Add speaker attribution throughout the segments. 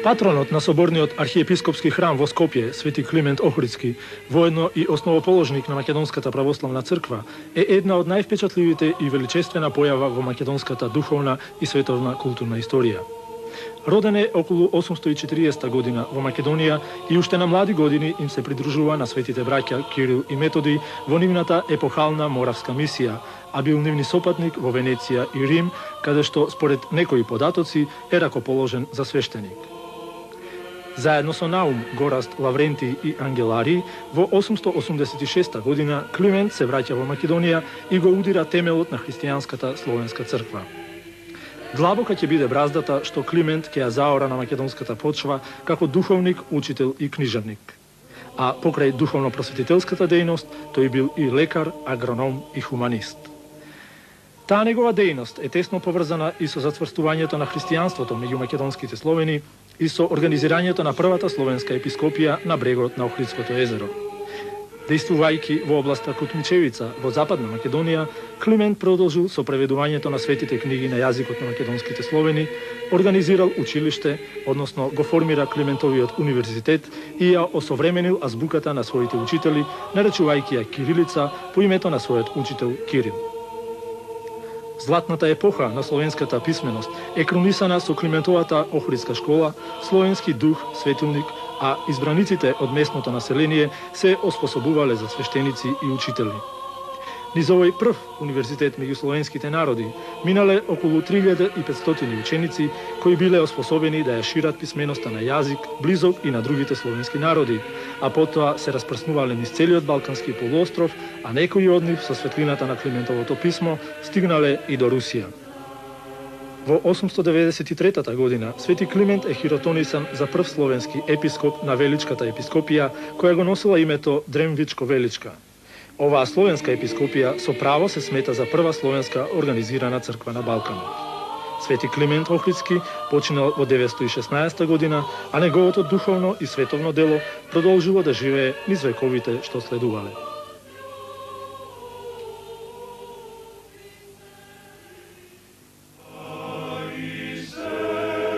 Speaker 1: Патронот на соборниот архиепископски храм во Скопје, Свети Климент Охридски, воедно и основоположник на Македонската православна црква, е една од највпечатливите и величествена појава во македонската духовна и световна културна историја. Роден е околу 840 година во Македонија и уште на млади години им се придружува на светите браќа Кирил и Методи во нивната епохална моравска мисија, а бил нивни сопатник во Венеција и Рим, каде што според некои податоци е ракоположен за свештеник. Заедно со Наум, Гораст, Лаврентий и Ангеларий, во 886 година Климент се враќа во Македонија и го удира темелот на христијанската словенска црква. Длабока ќе биде браздата што Климент ќе ја заора на македонската почва како духовник, учител и книжевник. А покрај духовно-просветителската дејност, тој бил и лекар, агроном и хуманист. Таа негова дејност е тесно поврзана и со зацврстувањето на христијанството меѓу македонските словени и со организирањето на првата словенска епископија на брегот на Охридското езеро. Действувајќи во областа Кутмичевица во Западна Македонија, Климент продолжил со преведувањето на светите книги на јазикот на македонските словени, организирал училиште, односно го формира Климентовиот универзитет и ја осовременил азбуката на своите учители, наречувајќи ја кирилица по името на својот учител Кирил. Златната епоха на словенската писменост е кронисана со Климентовата Охридска школа, словенски дух, светилник, а избраниците од местното население се оспособувале за свештеници и учители. Низ овој прв универзитет меѓу словенските народи минале околу 3500 ученици кои биле оспособени да ја шират писменоста на јазик, близок и на другите словенски народи, а потоа се распрснувале низ целиот Балкански полуостров, а некои од нив со светлината на Климентовото писмо стигнале и до Русија. Во 893 година Свети Климент е хиротонисан за прв словенски епископ на Величката епископија, која го носила името Дремвичко-Величка. Оваа словенска епископија со право се смета за прва словенска организирана црква на Балканот. Свети Климент Охридски починал во 916 година, а неговото духовно и световно дело продолжило да живее низ вековите што следувале.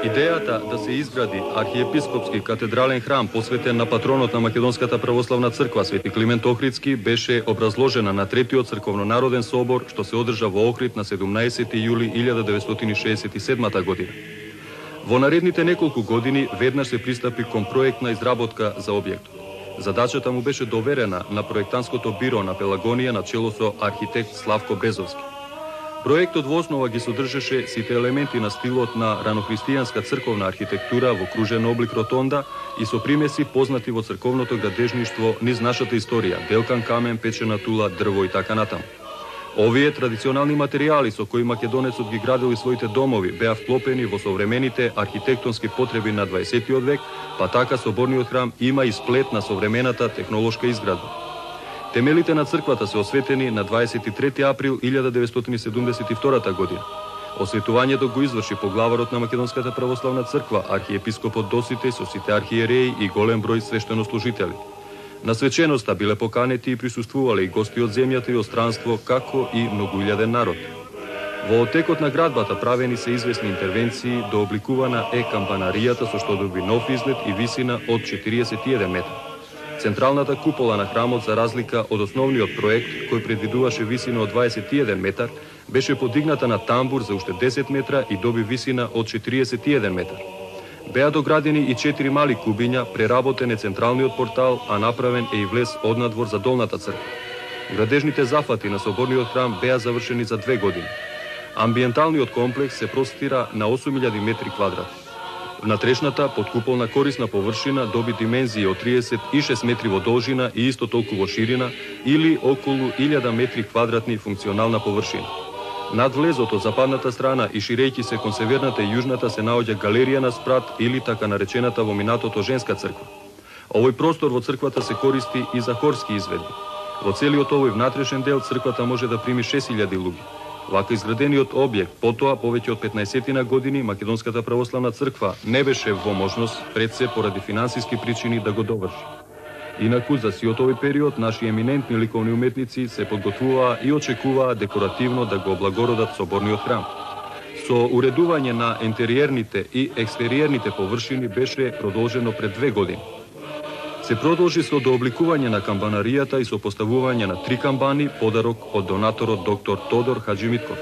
Speaker 2: Идејата да се изгради архиепископски катедрален храм посветен на патронот на Македонската православна црква Свети Климент Охридски беше образложена на третиот црковно-народен собор што се одржа во Охрид на 17 јули 1967 година. Во наредните неколку години веднаш се пристапи кон проектна изработка за објектот. Задачата му беше доверена на проектантското биро на Пелагонија на чело со архитект Славко Безовски. Проектот во основа ги содржеше сите елементи на стилот на ранохристијанска црковна архитектура во кружен облик ротонда и со примеси познати во црковното градежништво низ нашата историја, белкан камен, печена тула, дрво и така натаму. Овие традиционални материјали со кои македонецот ги градил и своите домови беа вклопени во современите архитектонски потреби на 20 век, па така соборниот храм има и сплет на современата технолошка изградба. Темелите на црквата се осветени на 23 април 1972 година. Осветувањето го изврши поглаварот на Македонската православна црква, архиепископот Доситеј со сите архиереи и голем број свештенослужители. На свеченоста биле поканети и присуствувале и гости од земјата и од странство, како и многуилјаден народ. Во отекот на градбата правени се известни интервенции до обликувана камбанаријата со што доби нов изглед и висина од 41 метра. Централната купола на храмот, за разлика од основниот проект, кој предвидуваше висина од 21 метар, беше подигната на тамбур за уште 10 метра и доби висина од 41 метар. Беа доградени и 4 мали кубиња, преработен е централниот портал, а направен е и влез однадвор за долната црква. Градежните зафати на соборниот храм беа завршени за 2 години. Амбиенталниот комплекс се простира на 8000 метри квадрат. Внатрешната подкуполна корисна површина доби димензии од 36 метри во должина и исто толку во ширина, или околу 1000 метри квадратни функционална површина. Над влезот од западната страна и ширејќи се кон северната и јужната се наоѓа галерија на спрат или така наречената во минатото женска црква. Овој простор во црквата се користи и за хорски изведби. Во целиот овој внатрешен дел црквата може да прими 6000 луѓе. Вака изградениот објект, потоа повеќе од 15 години Македонската православна црква не беше во можност пред се поради финансиски причини да го доврши. Инаку за сиот овој период наши еминентни ликовни уметници се подготвуваа и очекуваа декоративно да го облагородат соборниот храм. со уредување на интериерните и екстериерните површини беше продолжено пред 2 години. Се продолжи со дообликување на камбанаријата и со поставување на 3 камбани, подарок од донаторот доктор Тодор Хаджимитков.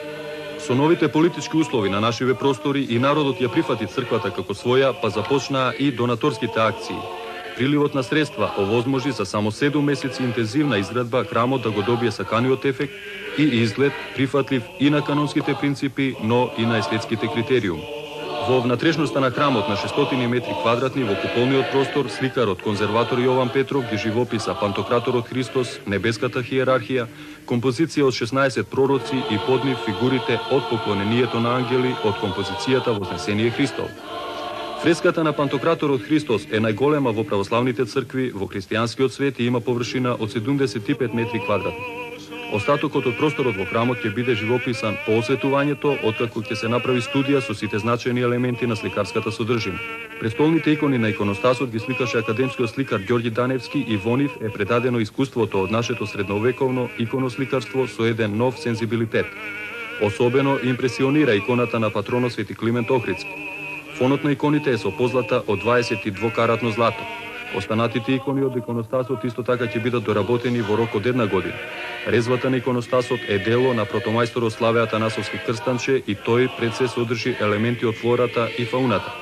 Speaker 2: Со новите политички услови на нашиве простори и народот ја прифати црквата како своја, па започнаа и донаторските акции. Приливот на средства овозможи за само 7 месеци интензивна изградба храмот да го добие саканиот ефект и изглед прифатлив и на канонските принципи, но и на естетските критериуми. Во внатрешноста на храмот на 600 метри квадратни во куполниот простор сликарот конзерватор Јован Петров ги живописа Пантократорот Христос, небеската хиерархија, композиција од 16 пророци и под нив фигурите од поклонението на ангели од композицијата Вознесение Христово. Фреската на Пантократорот Христос е најголема во православните цркви во христијанскиот свет и има површина од 75 метри квадратни. Остатокот од просторот во храмот ќе биде живописан по осветувањето, откако ќе се направи студија со сите значајни елементи на сликарската содржина. Престолните икони на иконостасот ги сликаше академскиот сликар Ѓорѓи Даневски и во нив е предадено искуството од нашето средновековно иконосликарство со еден нов сензибилитет. Особено импресионира иконата на патронот Свети Климент Охридски. Фонот на иконите е со позлата од 22-каратно злато. Останатите икони од иконостасот исто така ќе бидат доработени во рок од 1 година. Резвата на иконостасот е дело на протомајсторот Славе Атанасовски Крстанче и тој пред се содржи елементи од флората и фауната.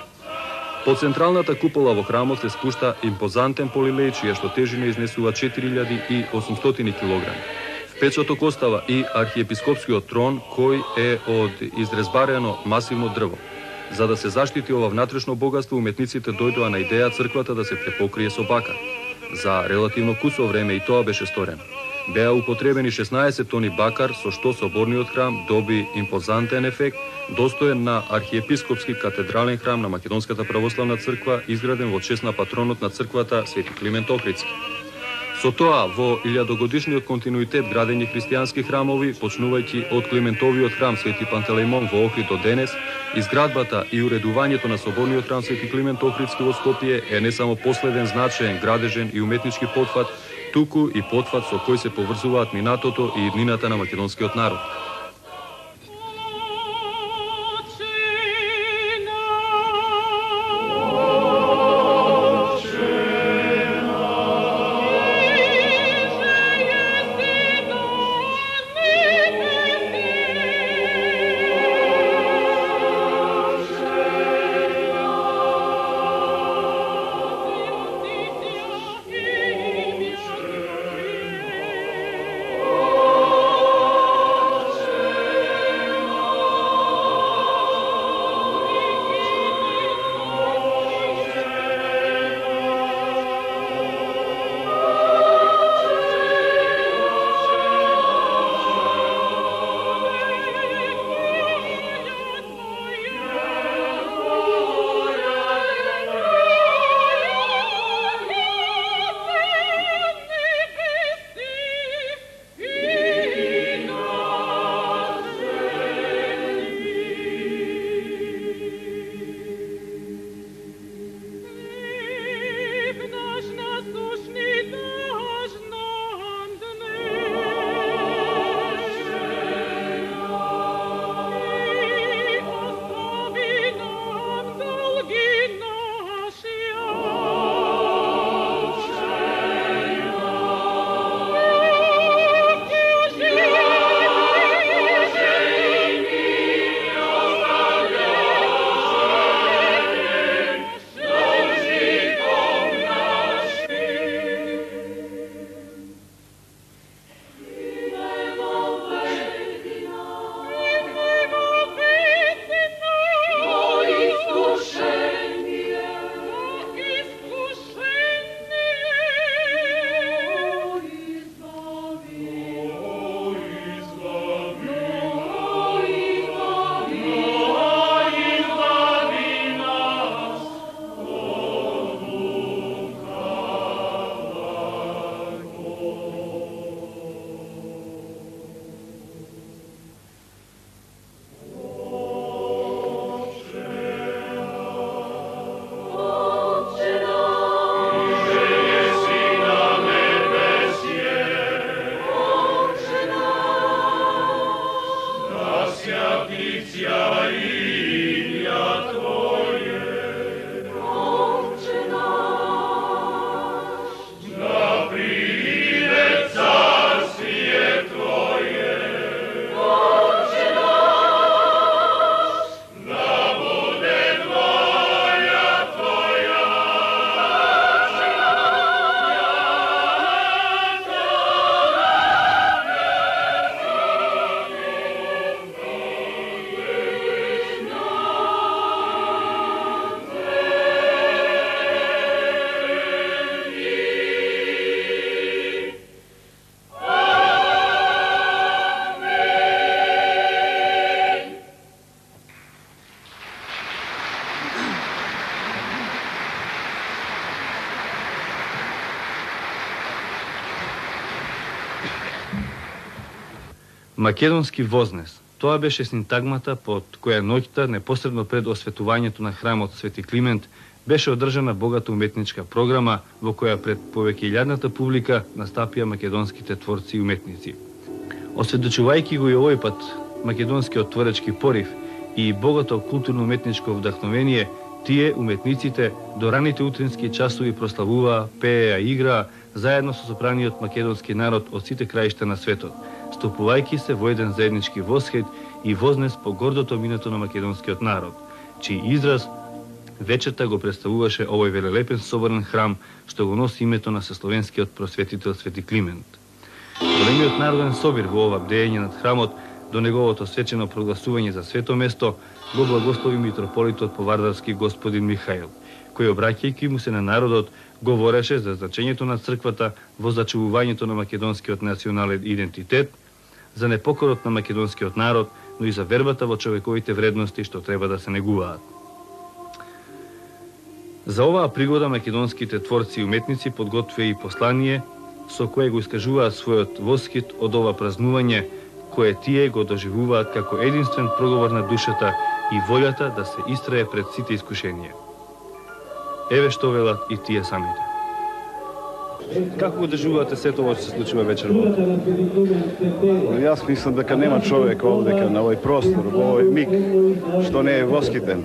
Speaker 2: По централната купола во храмот се спушта импозантен полилеј, чија што тежина изнесува 4800 кг. Впечаток остава и архиепископскиот трон, кој е од изрезбарено масивно дрво. За да се заштити ова внатрешно богатство, уметниците дојдоа на идеја црквата да се препокрие со бакар. За релативно кусо време и тоа беше сторено. Беа употребени 16 тони бакар, со што соборниот храм доби импозантен ефект, достоен на архиепископски катедрален храм на Македонската православна црква, изграден во чест на патронот на црквата Свети Климент Охридски. Со тоа, во илјадогодишниот континуитет градење христијански храмови, почнувајќи од Климентовиот храм Свети Пантелеймон во Охрид до денес, изградбата и уредувањето на соборниот храм Свети Климент Охридски во Скопје е не само последен значаен градежен и уметнички потфат, туку и потфат со кој се поврзуваат минатото и иднината на македонскиот народ. Македонски вознес. Тоа беше синтагмата под која ноќта, непосредно пред осветувањето на храмот Свети Климент, беше одржана богата уметничка програма во која пред повеќе илјадната публика настапија македонските творци и уметници. Осведочувајќи го и овој пат македонскиот творечки порив и богато културно-уметничко вдахновение, тие уметниците до раните утрински часови прославуваа, пееа и играа заедно со собраниот македонски народ од сите краишта на светот, стопувајќи се во еден заеднички восхет и вознес по гордото минато на македонскиот народ, чиј израз вечерта го представуваше овој велелепен соборен храм што го носи името на сесловенскиот просветител Свети Климент. Големиот народен собир во ова бдење над храмот до неговото свечено прогласување за свето место го благослови митрополитот Повардарски господин Михаил, кој обраќајќи му се на народот говореше за значењето на црквата во зачувувањето на македонскиот национален идентитет, за непокорот на македонскиот народ, но и за вербата во човековите вредности што треба да се негуваат. За оваа пригода македонските творци и уметници подготвија и послание со кое го искажуваат својот восхит од ова празнување, кое тие го доживуваат како единствен проговор на душата и волјата да се истрае пред сите искушенија. Еве што велат и тие самите. Како го доживувате сето ова што се случува вечерва?
Speaker 3: Јас мислам дека нема човек овдека на овој простор, во овој миг, што не е восхитен.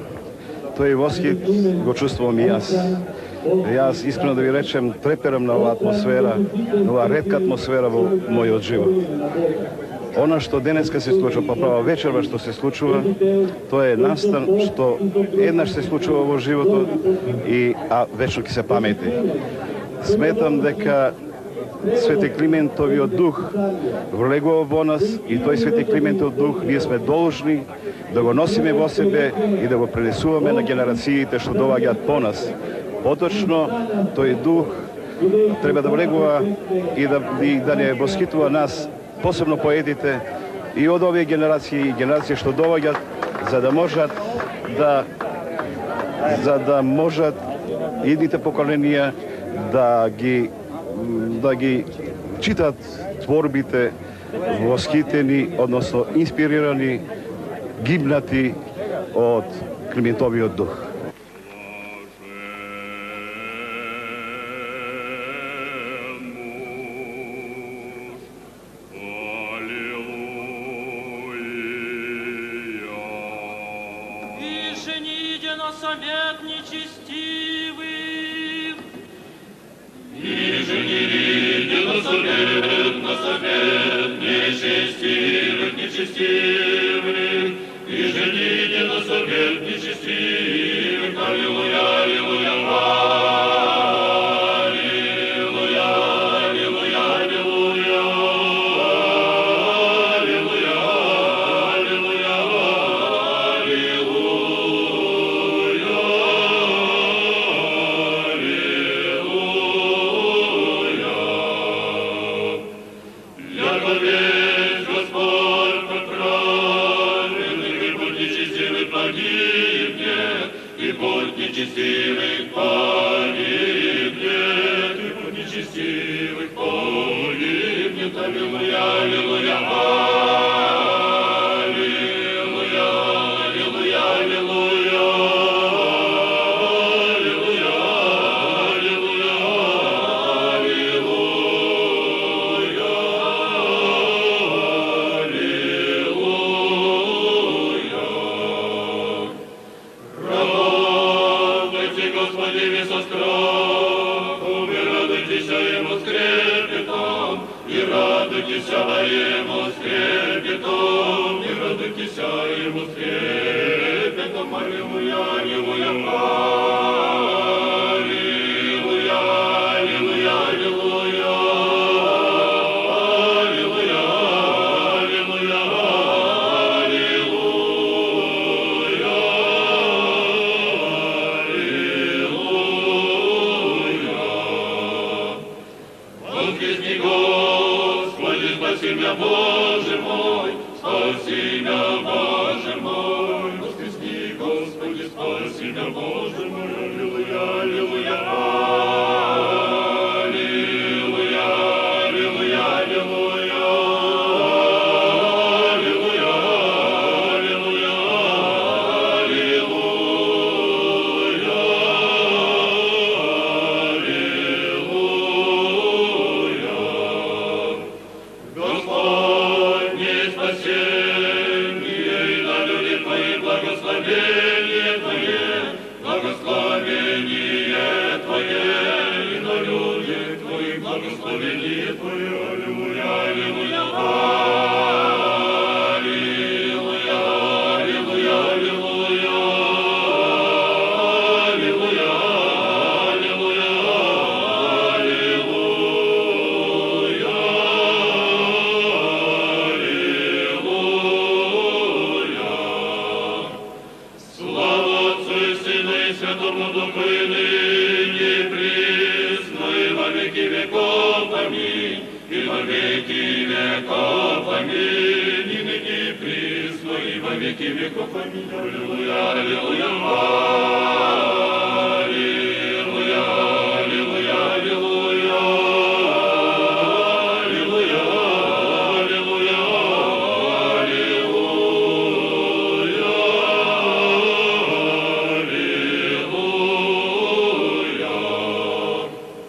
Speaker 3: Тој восхит го чувствувам и јас. Јас искрено да ви речем, треперам на оваа атмосфера, на оваа ретка атмосфера во мојот живот. Она што денеска се случува, па права вечерва што се случува, тоа е настан што еднаш се случува во животот а вечно ќе се памети. Сметам дека Свети Климентовиот дух влегува во нас и тој Свети Климентов дух ние сме должни да го носиме во себе и да го пренесуваме на генерациите што доаѓаат по нас. Поточно тој дух треба да влегува и да не восхитува нас, посебно поетите и од овие генерации што доаѓаат, за да можат идните поколенија да ги читат творбите восхитени, односно инспирирани, гибнати од Климентовиот дух.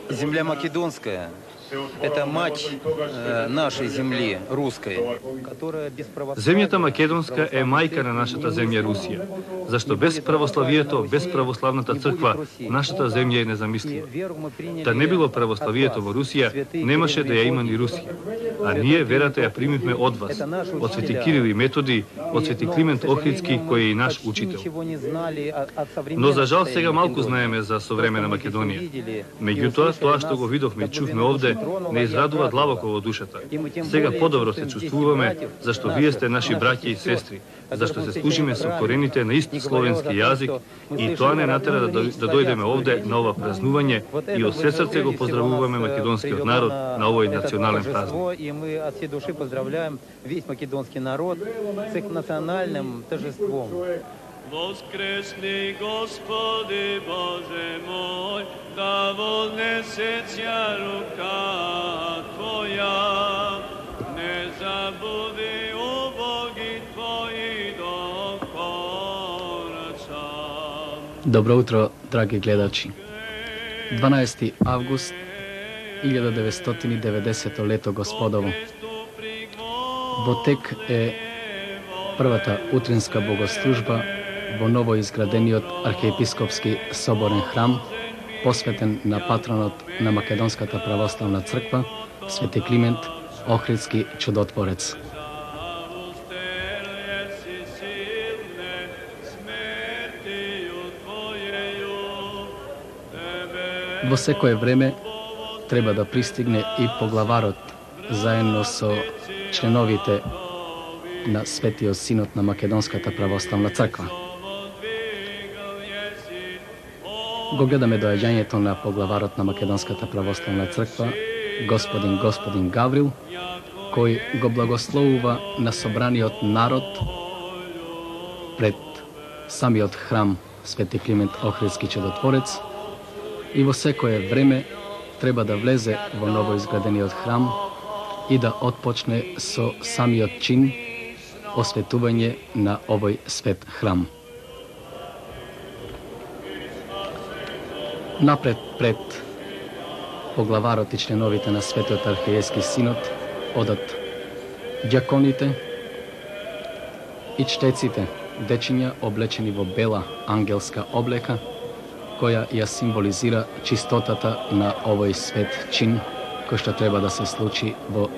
Speaker 4: Земля македонская – это мать нашей земли, русской, которая без православия...
Speaker 2: Земјата македонска е мајка на нашата земја Русија, зашто без православието, без православната црква, нашата земја е незамислива. Да не било православието во Русија, немаше да ја има ни Русија. А ние верата ја примивме од вас, од свети Кирил и Методи, од свети Климент Охридски, кој е и наш учител. Но за жал сега малку знаеме за современа Македонија. Меѓутоа, тоа што го видовме и чувме овде, не израдува длабоко во душата. Сега подобро се чувствуваме, зашто вие сте наши браќа и сестри, зашто се служиме со корените на ист словенски јазик и тоа не натера да дојдеме овде на ова празнување и од се срце го поздравуваме македонскиот народ на овој национален празник.
Speaker 4: И мы от всей души поздравляем весь македонский народ с их национальным торжеством.
Speaker 5: Воскресни, Господи Боже мой, да вознесется рука Твоя, не забуди убоги Твои до конца.
Speaker 6: Добро утро, драги гледачи. 12. август 1990 лето Господово. Во тек е првата утринска богослужба во новоизградениот архиепископски соборен храм, посветен на патронот на Македонската православна црква, Свети Климент Охридски чудотворец. Во секое време треба да пристигне и поглаварот заедно со членовите на Светиот Синод на Македонската православна црква. Го гледаме доаѓањето на поглаварот на Македонската православна црква, господин Гаврил, кој го благословува на собраниот народ пред самиот храм Свети Климент Охридски чудотворец, и во секое време треба да влезе во новоизградениот храм и да отпочне со самиот чин осветување на овој свет храм. Напред пред поглаварот и членовите на Светиот архиерейски синод одат ѓаконите и чтеците, дечиња облечени во бела ангелска облека, која ја символизира чистотата на овој свет чин, кој што треба да се случи во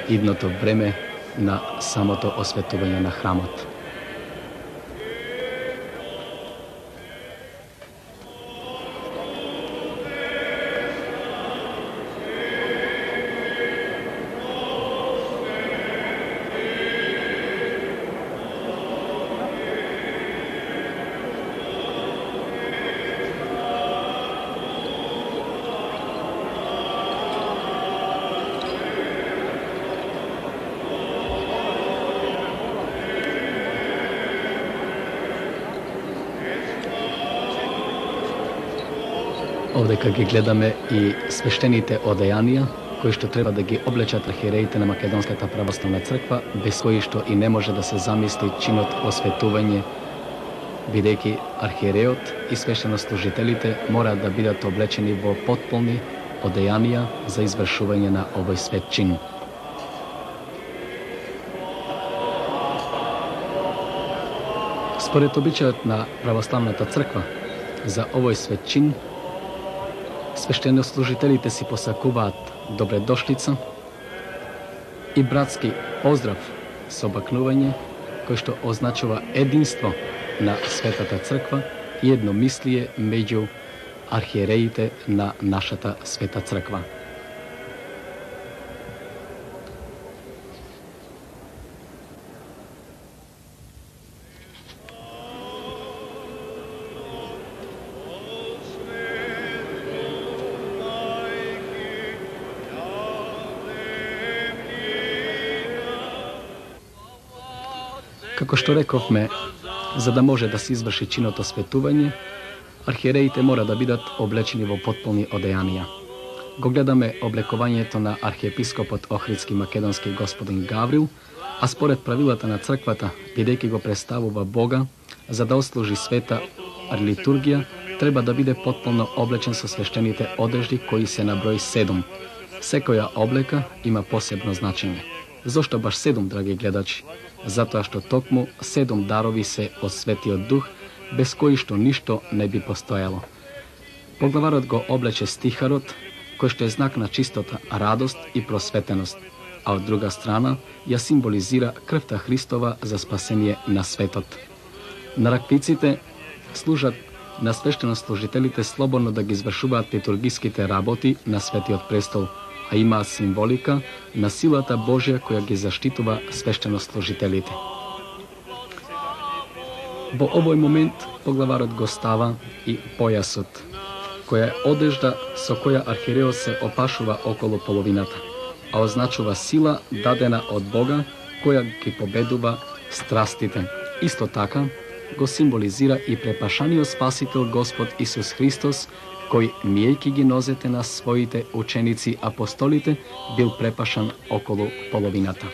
Speaker 6: идното време на самото осветување на храмот. Овдека ги гледаме и свештените одејанија, кои што треба да ги облечат архиереите на Македонската православна црква, без кои што и не може да се замисли чинот осветување, бидејќи архиереот и свештенослужителите мораат да бидат облечени во потполни одејанија за извршување на овој свет чин. Според обичајот на православната црква, за овој свет чин свештенослужителите си посакуваат добредошлица и братски поздрав со бакнување, кој што означува единство на Светата Црква и едномислие меѓу архиереите на нашата Света Црква. Како што рековме, за да може да се изврши чиното осветување, архиереите мора да бидат облечени во потполни одејанија. Го гледаме облекувањето на архиепископот Охридски македонски господин Гаврил, а според правилата на црквата, бидејќи го представува Бога, за да ослужи света литургија, треба да биде потполно облечен со свештените одежди кои се на број 7. Секоја облека има посебно значење. Зошто баш 7, драги гледачи? Затоа што токму 7 дарови се од Светиот Дух, без кои што ништо не би постоело. Поглаварот го облече стихарот, кој што е знак на чистота, радост и просветеност, а од друга страна ја символизира крвта Христова за спасение на светот. На раквиците служат на свештенослужителите слободно да ги извршуваат литургиските работи на Светиот престол, а имаат символика на силата Божја која ги заштитува свештенослужителите. Во овој момент поглаварот го става и појасот, која е одежда со која архиереот се опашува околу половината, а означува сила дадена од Бога која ги победува страстите. Исто така го символизира и препашаниот Спасител Господ Исус Христос, кој, миејќи ги нозете на своите ученици апостолите, бил препашан околу половината.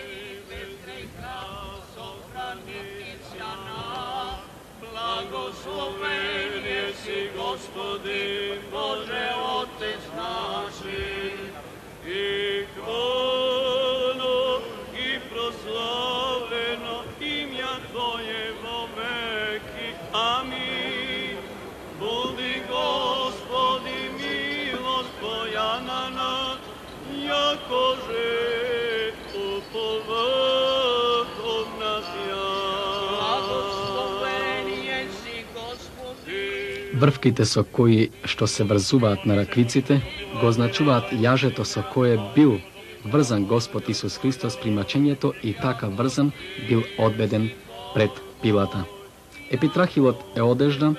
Speaker 6: Врвките со кои што се врзуваат на раквиците го означуваат јажето со кое бил врзан Господ Исус Христос при мачењето и така врзан бил одведен пред пилата. Епитрахилот е одежда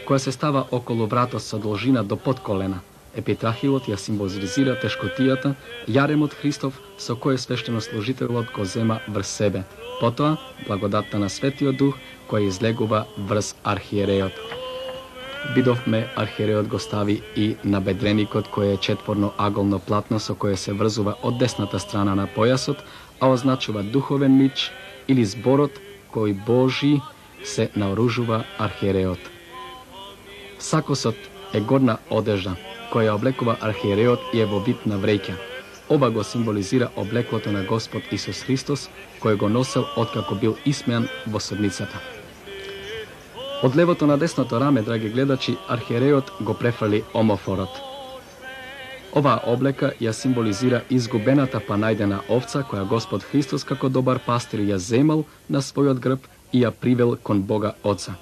Speaker 6: која се става околу вратот со должина до подколена. Епитрахилот ја символизира тешкотијата, јаремот Христов со кој свештенослужителот го зема врз себе. Потоа, благодатта на Светиот Дух која излегува врз архиереот. Видовме, архиереот го стави и на бедреникот кој е четворно аголно платно со кое се врзува од десната страна на појасот, а означува духовен меч или зборот кој Божи се наоружува архиереот. Сакосот е горна одежда која облекува архиереот и е во вид на вреќа. Ова го символизира облеклото на Господ Исус Христос кој го носел откако бил исмеан во судницата. Од левото на десното раме, драги гледачи, архиереот го префрли омофорот. Оваа облека ја символизира изгубената па најдена овца која Господ Христос како добар пастир ја земал на својот грб и ја привел кон Бога Отца.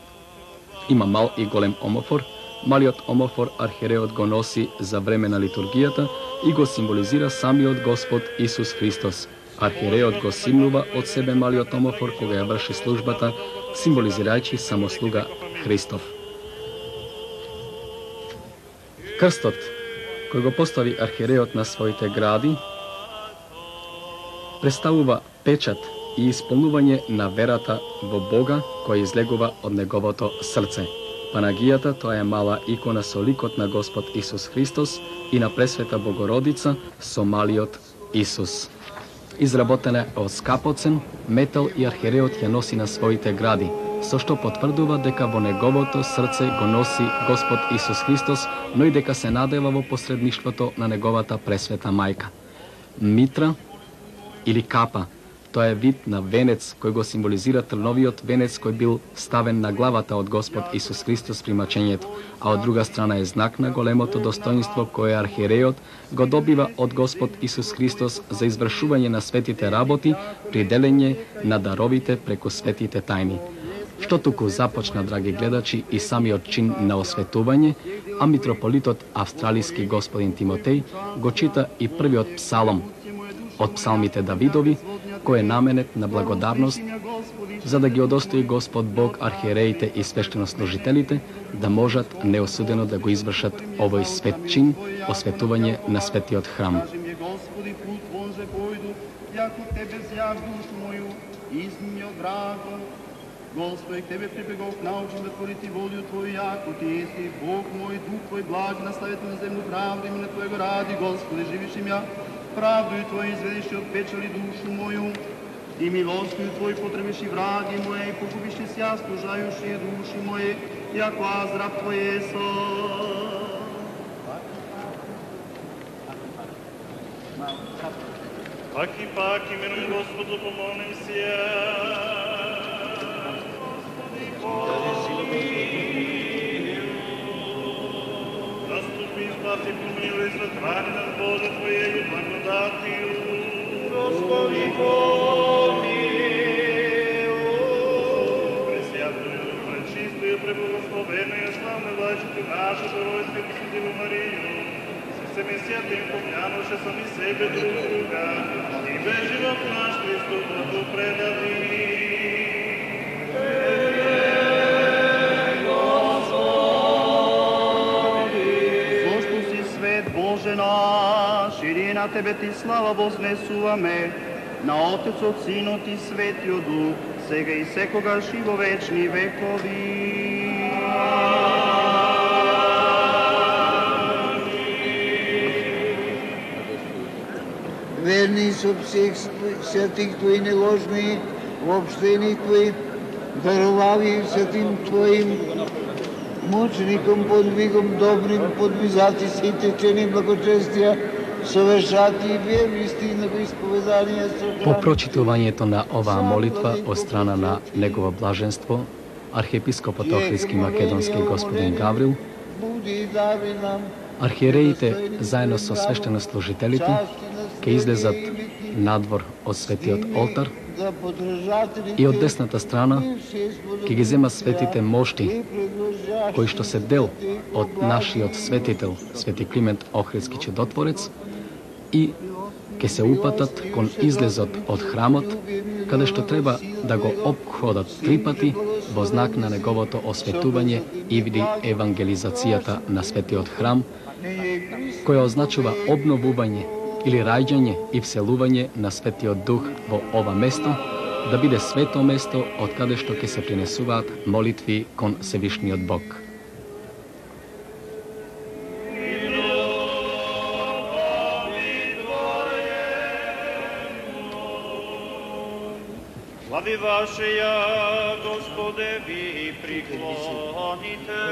Speaker 6: Има мал и голем омофор. Малиот омофор архиереот го носи за време на литургијата и го символизира самиот Господ Исус Христос. Архиереот го симнува од себе малиот омофор кога ја врши службата, символизирајќи самослуга Христов. Крстот, кој го постави архиереот на своите гради, представува печат и исполнување на верата во Бога која излегува од неговото срце. Панагијата, тоа е мала икона со ликот на Господ Исус Христос и на Пресвета Богородица со малиот Исус. Изработена е од скапоцен, метал и архиереот ја носи на своите гради, со што потврдува дека во неговото срце го носи Господ Исус Христос, но и дека се надева во посредништвото на неговата Пресвета Мајка. Митра или капа, тоа е вид на венец кој го символизира трновиот венец кој бил ставен на главата од Господ Исус Христос при мачењето, а од друга страна е знак на големото достоинство кое архиереот го добива од Господ Исус Христос за извршување на светите работи при делење на даровите преку светите тајни. Што туку започна, драги гледачи, и самиот чин на осветување, а митрополитот австралиски господин Тимотеј го чита и првиот псалом од псалмите Давидови, кој е наменет на благодарност, за да ги удостои Господ Бог архиереите и свештенослужителите да можат неосудено да го извршат овој свет чин, осветување на светиот храм.
Speaker 7: Господи, к Тебе прибегов, научим да творити волю Твою, яко Ти си Бог мой, Дух Твой благ, наставите на земну правду, имена Твоего ради, Господи, живиш им я, правду Твою изведиш и отпечали душу мою, и милостью Твою потребиш и враги моje, и погубиш и ся, стужающие души моje, яко аз раб Твое со.
Speaker 5: Пак именуем Господу помолим се. Заступи, спаси, помилуй, сотвори нас, Боже, Твоею благодатью. Господи, помилуй. Пресвятую, пречистую, преблагословенную, славную Владычицу нашу, Богородицу Деву Марию, со всеми святым помянувши сами себе друг друга, и весь живот наш Христу Богу предадим.
Speaker 7: Боже наш, и на Тебе Ти слава вознесуваме, на Отецот, Синот и Светиот Дух, сега и секогаш и во вечни векови.
Speaker 8: Верни со всех святых Твои неложни, общини Твои, даровави святим Твоим мучеником, подвигом добрим, подвизати сите чини благочестија, совершати и верни стигна го исповедание.
Speaker 6: По прочитувањето на оваа молитва од страна на негово блаженство, архиепископот Охридски македонски господин Гаврил, архиереите заедно со свештенослужителите ќе излезат надвор од светиот олтар и од десната страна ќе ги зема светите мошти, кои што се дел од нашиот светител, свети Климент Охридски чудотворец, и ќе се упатат кон излезот од храмот, каде што треба да го опходат 3 пати во знак на неговото осветување и види евангелизацијата на светиот храм, која означува обновување или раѓање и вселување на Светиот Дух во ова место, да биде свето место од каде што ќе се принесуваат молитви кон Севишниот Бог.
Speaker 5: Слави Вашеја, Господе, ви приклоните.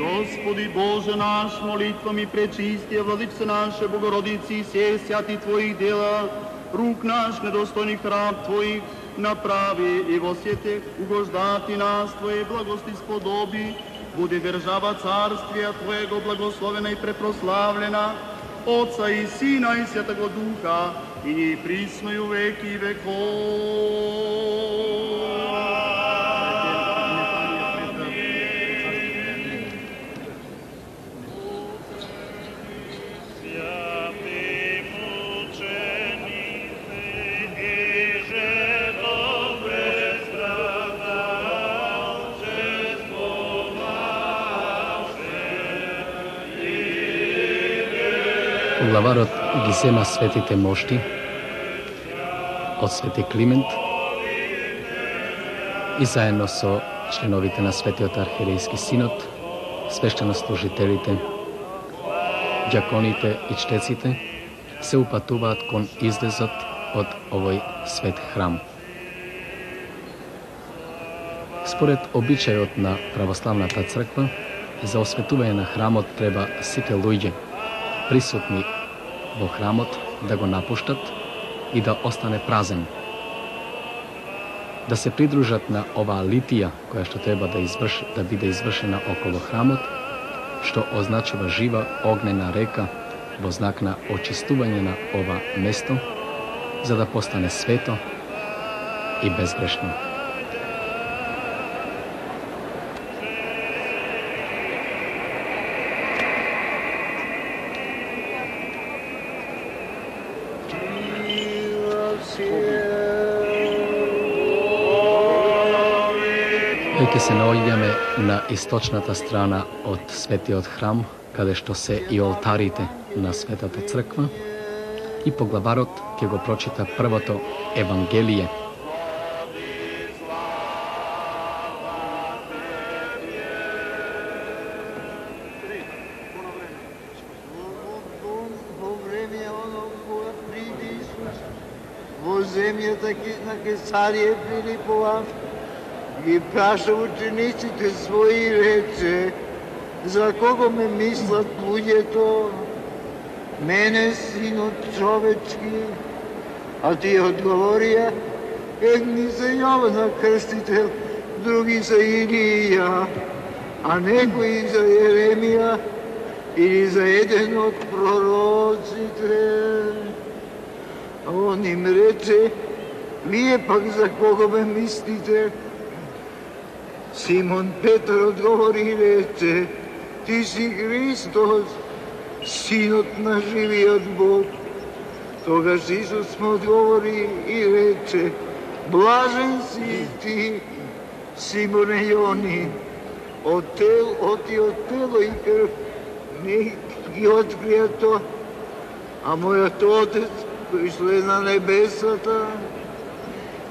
Speaker 7: Господи Боже наш, молитвам и пречистија, Владичице наша, Богородици, и се святи Твоих дела, рук наш, недостойних раб Твоих, направи и во сите угождати нас Твоje благости сподоби, буде держава царствија Твоего благословена и препрославлена, Отца и Сина и Святого Духа, и присно и веки веков.
Speaker 6: Главарот ги зема светите мошти од Свети Климент и заедно со членовите на Светиот архиерејски синод, свештенослужителите, ѓаконите и чтеците се упатуваат кон излезот од овој свет храм. Според обичајот на православната црква, за осветување на храмот треба сите луѓе присутни во храмот да го напуштат и да остане празен. Да се придружат на оваа литија која што треба да биде извршена околу храмот, што означува жива огнена река во знак на очистување на ова место, за да постане свето и безгрешно. Веќе се наоѓаме на источната страна од светиот храм, каде што се и олтарите на Светата црква, и поглаварот ќе го прочита првото Евангелие.
Speaker 8: Во време оно кога приди Исус во земјата на Кесарија Филипова, ги праша учениците своји и рече: за кого ме мислат луѓето? Мене, синот човечки? А тие одговорија: едни за Јован Крстител, други за Илија, а некои за Јеремија или за еден од пророците. А он им рече: вие пак за кого ме мислите? Симон Петар одговори и рече: ти си Христос, Синот на живиот Бог. Тогаш Исус му одговори и рече: блажен си ти, Симоне Јони, од тело и крв не ги открија тоа, а мојот Отец кој шле на небесата.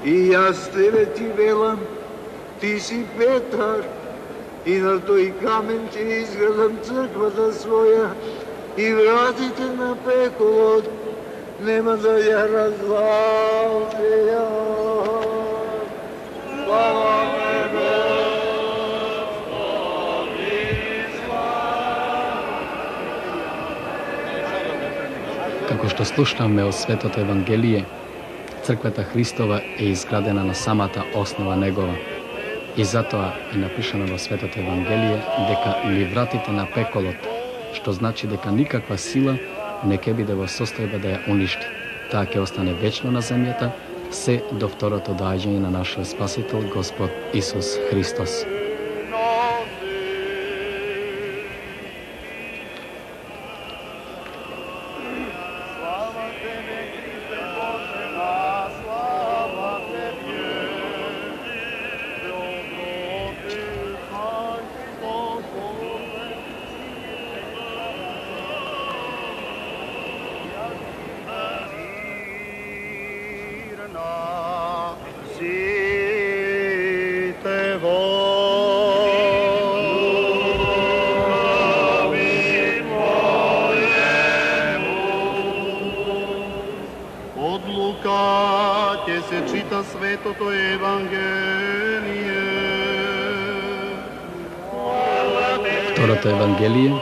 Speaker 8: И јас тебе ти велам, ти си Петар, и на тој камен ќе изградам црквата своја, и вратите на пеколот нема да ја разлатеа. Слава тебе,
Speaker 6: Како што слушнавме од Светото Евангелие, Црквата Христова е изградена на самата основа негова. И затоа е напишано во Светото Евангелие дека ни вратите на пеколот, што значи дека никаква сила не ќе биде во состојба да ја уништи. Таа ќе остане вечно на земјата, се до второто доаѓање на нашиот Спасител Господ Исус Христос.
Speaker 7: Светото Евангелие.
Speaker 6: Второто Евангелие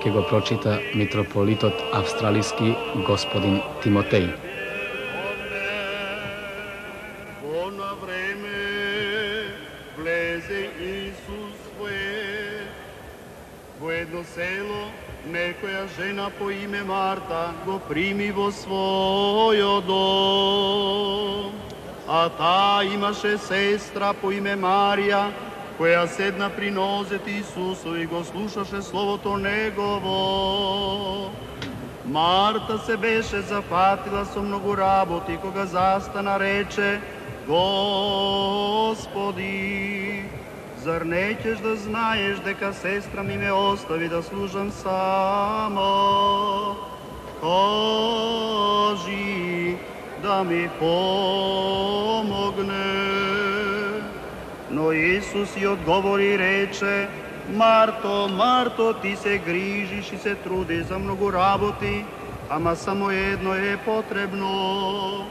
Speaker 6: ќе го прочита митрополитот австралиски господин Тимотеј.
Speaker 7: Некоя жена по име Марта го прими во својот дом. А та имаше сестра по име Марија, која седна при нозете Исусови и го слушаше словото Негово. Марта се беше запатила со многу работи, кога застана рече: Господи, зар не ќеш да знаеш дека сестра ми ме остави да служам само? Кажи да ми помогне. Но Исус и одговори и рече: Марто, Марто, ти се грижиш и се трудиш за многу работи, ама само едно е потребно.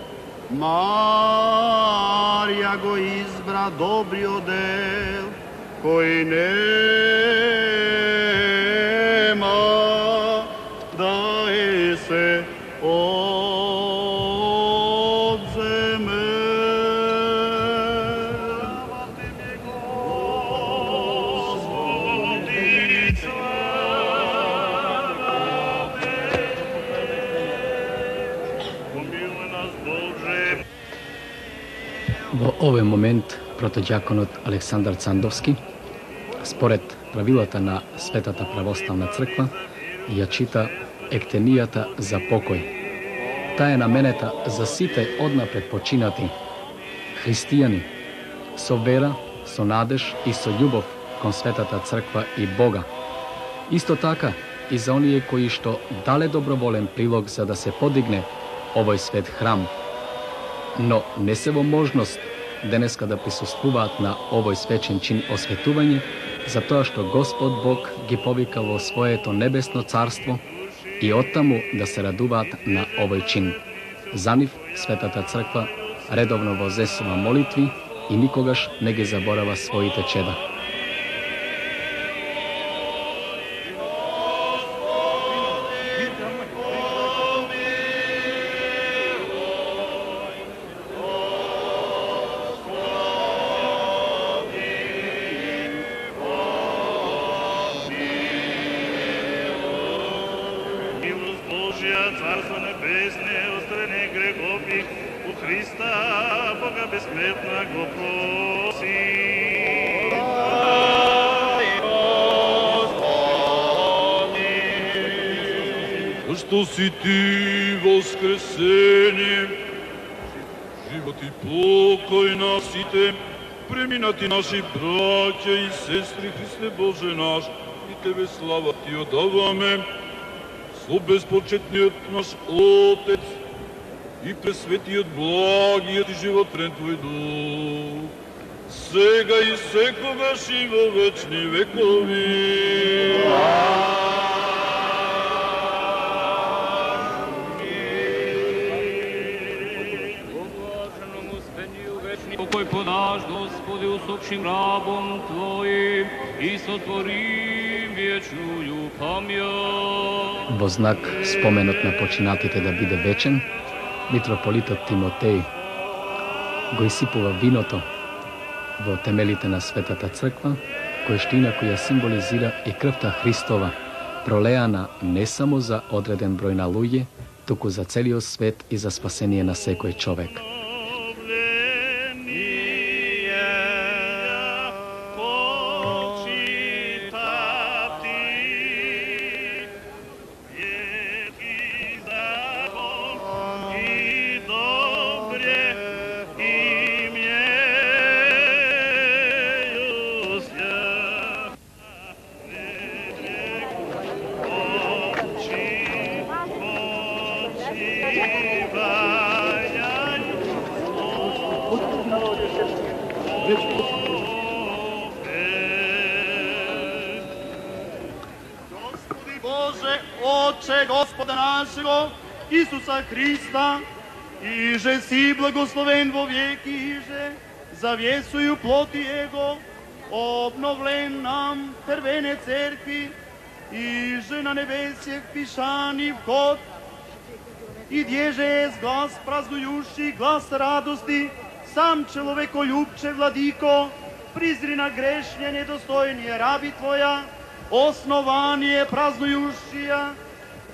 Speaker 7: Марија го избра добриот дел, кој нема да е се одземе.
Speaker 6: Во овој момент протодиаконот Александар Цандовски, според правилата на Светата православна црква, ја чита ектенијата за покој. Таа е наменета за сите однапред починати христијани, со вера, со надеж и со љубов кон Светата црква и Бога. Исто така и за оние кои што дале доброволен прилог за да се подигне овој свет храм, но не се во можност денеска да присуствуваат на овој свечен чин осветување, затоа што Господ Бог ги повика во своето небесно царство и оттаму да се радуваат на овој чин. За нив Светата црква редовно возесува молитви и никогаш не ги заборава своите чеда.
Speaker 5: Царство небесне, острани греховни, у Христа, Бога безсмертна го проси.
Speaker 9: Что си ти воскресение, живот и покој на сите, преминати наши браќа и сестри, Христе Боже наш, и Тебе слава Ти одаваме, со безпочетниот наш Отец и пресветиот благиот и животворен Твој Дух, сега и секогаш и во вечни векови.
Speaker 10: Покој подаш, Господи, усопшим рабом Твоим и сотвори вечную памјат.
Speaker 6: Во знак споменот на починатите да биде вечен, митрополитот Тимотеј го исипува виното во темелите на Светата црква, кој што инаку ја символизира и крвта Христова, пролеана не само за одреден број на луѓе, туку за целиот свет и за спасение на секој човек.
Speaker 7: Господи Боже, Отче Господа нашего, Исуса Христа, иже си благословен во веки, иже завесую плоти Его, обновлен нам првене церкви, иже на небесјах пишани вход, и дježe je glas praznujuši, glas radosti, sam čelovekoljubče vladiko, prizri na grešnje nedostojnije rabi Tvoja, основание празнующия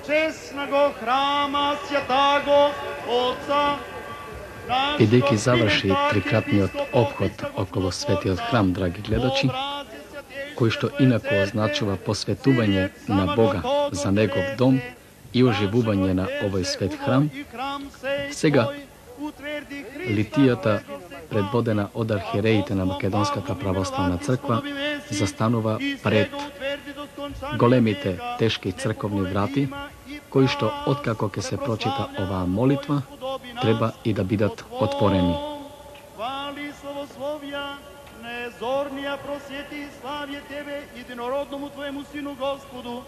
Speaker 7: честного храма святаго Отца,
Speaker 6: Бидејќи заврши трикратниот обход около светиот храм, драги гледачи, кој што инако означува посветување на Бога за негов дом и оживување на овој свет храм, сега литијата, предводена од архиереите на Македонската православна црква, застанува пред големите тешки црковни врати, кои што, откако ќе се прочита оваа молитва, треба и да бидат отворени.
Speaker 7: Хвали славословија, незорнија просвети и славје Тебе, единородному Твоему Сину Господу,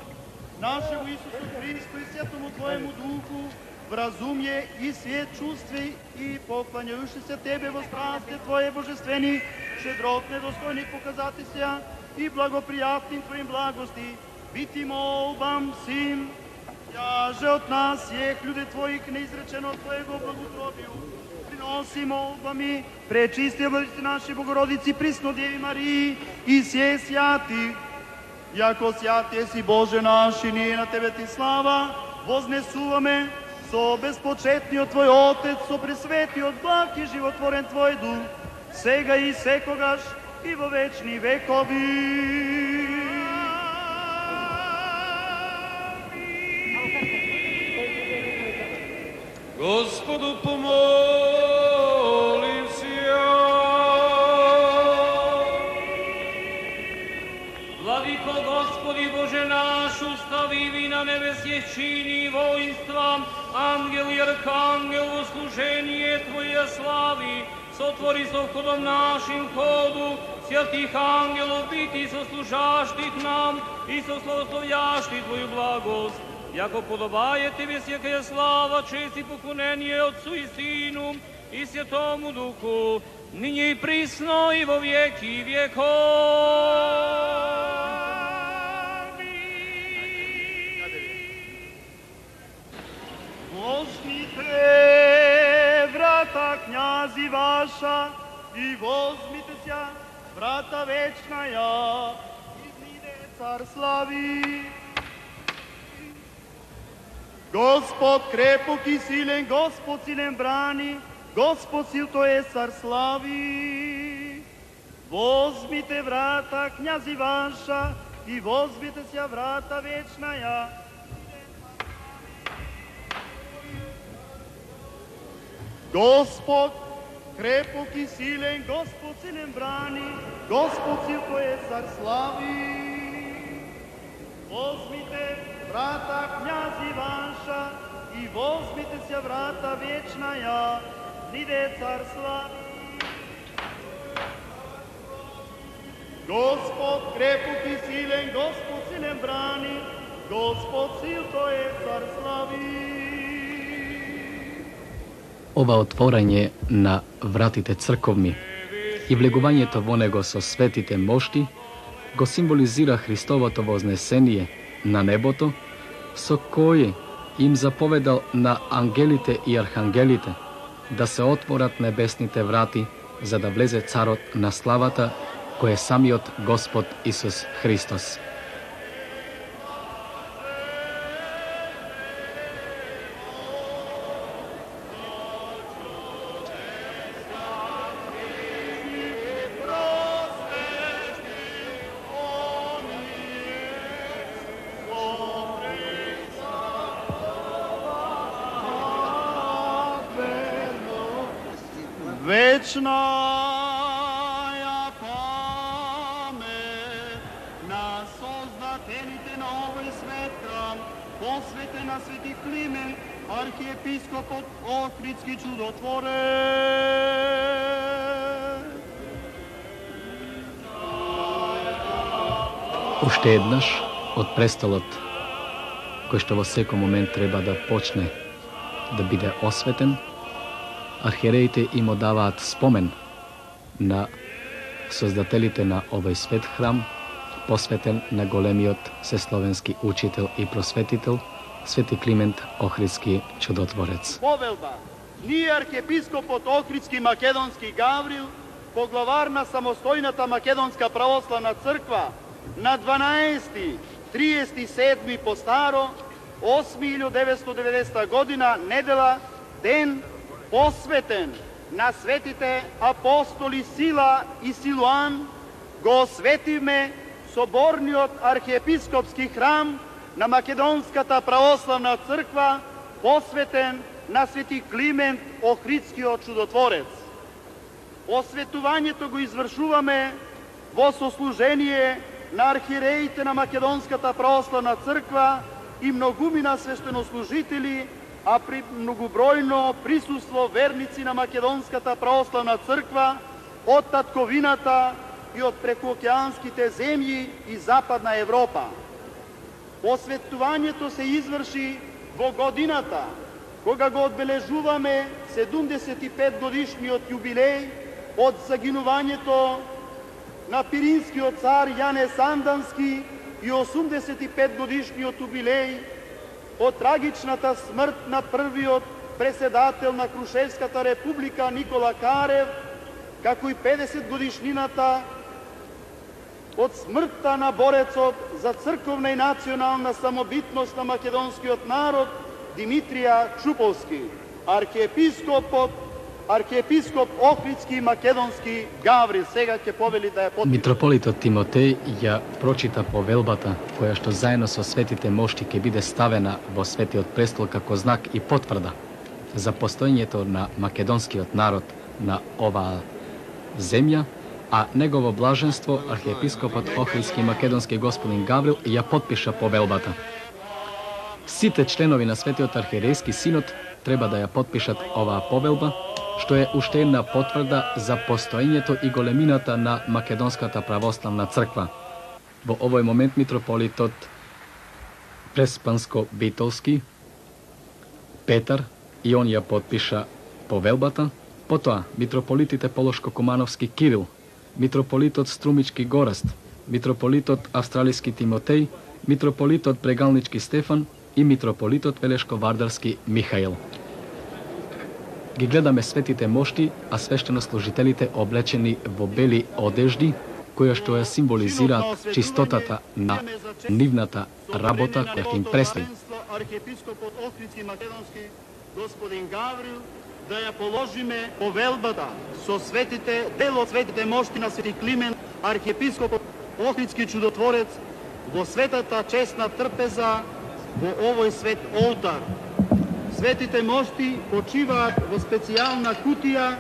Speaker 7: нашему Исусу Христу и Светому Твоему Духу, в разумје и свет чувстве и покланяјуши се Тебе во страсти Твое божествени, щедрот недостойни показати се и благопријатни Твоим благости, бити молбам сим, јаже од нас јех люде Твоих неизречено Твоего благословију, приноси молбами, пречисти владици наши Богородици, присно Деви Марии и се свјати. Јако свјати си Боже наш и ние на Тебе Ти слава, вознесуваме со безпочетниот Твој Отец, со пресветиот благ и животворен Твој Дух, сега и секогаш и во вечни векови.
Speaker 10: Господу помолим се. Владико Господи Боже наш, устави на небесје чини воинства, ангел и архангел во служение Твоја слави, сотвори со входом нашим ходу, святих ангелов бити сослужаштих нам и сословословјашти Твоju благост, јако подобае Тебе секаја слава, чест и поклонение Отцу и Сину и Святому Духу, ниње и присно и во веки веков.
Speaker 7: Возьмите врата князи ваша и возьмите ся врата вечная, изниде цар слави. Господ крепок и силен, Господ силен брани, Господ сил то е цар слави. Возьмите врата князи ваша и возьмите ся врата вечная. Господ крепок и силен, Господ силен брани, Господ сил то е цар слави. Возьмите врата князи ваша и возьмите ся врата вечная, ниде цар слави. Господ крепок и силен, Господ силен брани, Господ сил то е цар слави.
Speaker 6: Ова отворање на вратите црковни и влегувањето во него со светите мошти го символизира Христовото вознесение на небото, со кој им заповедал на ангелите и архангелите да се отворат небесните врати за да влезе царот на славата, кој е самиот Господ Исус Христос.
Speaker 7: Вечная памет на создателите на овој свет храм, посветен на свети Климент, архиепископот Охридски чудотворец.
Speaker 6: Уште еднаш од престолот, кој што во секој момент треба да почне да биде осветен, архиереите им одаваат спомен на создателите на овој свет храм, посветен на големиот сесловенски учител и просветител, свети Климент Охридски чудотворец.
Speaker 7: Повелба, ние архиепископот Охридски Македонски Гаврил, поглавар на самостојната Македонска православна црква на 12.37. по старо, 8.1990 година, недела, ден посветен на светите апостоли Сила и Силуан, го осветиме соборниот архиепископски храм на Македонската православна црква, посветен на свети Климент Охридскиот чудотворец. Осветувањето го извршуваме во сослужение на архиереите на Македонската православна црква и многумина свештенослужители, а при многобројно присуство верници на Македонската православна црква од татковината и од прекуокеанските земји и Западна Европа. Осветувањето се изврши во годината кога го одбележуваме 75 годишниот јубилеј од загинувањето на пиринскиот цар Јане Сандански и 85 годишниот јубилеј од трагичната смрт на првиот преседател на Крушевската република Никола Карев, како и 50 годишнината од смртта на борецот за црковна и национална самобитност на македонскиот народ Димитрија Чуповски, архиепископ Охридски и македонски Гаврил. Сега ќе повели да ја подпише.
Speaker 6: Митрополитот Тимотеј ја прочита повелбата, која што заедно со светите мошти ќе биде ставена во Светиот престол како знак и потврда за постоењето на македонскиот народ на оваа земја, а негово блаженство, архиепископот Охридски и македонски господин Гаврил, ја подпиша повелбата. Сите членови на Светиот архиерејски синод треба да ја подпишат оваа повелба, што е уште една потврда за постоењето и големината на Македонската православна црква. Во овој момент митрополитот Преспанско-Битолски, Петар, и он ја подпиша повелбата, потоа митрополитите Полошко-Кумановски Кирил, митрополитот Струмички Гораст, митрополитот Австралиски Тимотеј, митрополитот Прегалнички Стефан и митрополитот Велешко-Вардарски Михаил. Ги гледаме светите мошти, а свештенослужителите облечени во бели одежди, која што ја символизираат чистотата на нивната работа која им предстои.
Speaker 7: Архиепископот Охридски македонски господин Гаврил да ја положиме повелбата со светите дел од светите мошти на свети Климент, архиепископот Охридски чудотворец, во светата честна трпеза во овој свет олтар. Светите мошти почиваат во специјална кутија,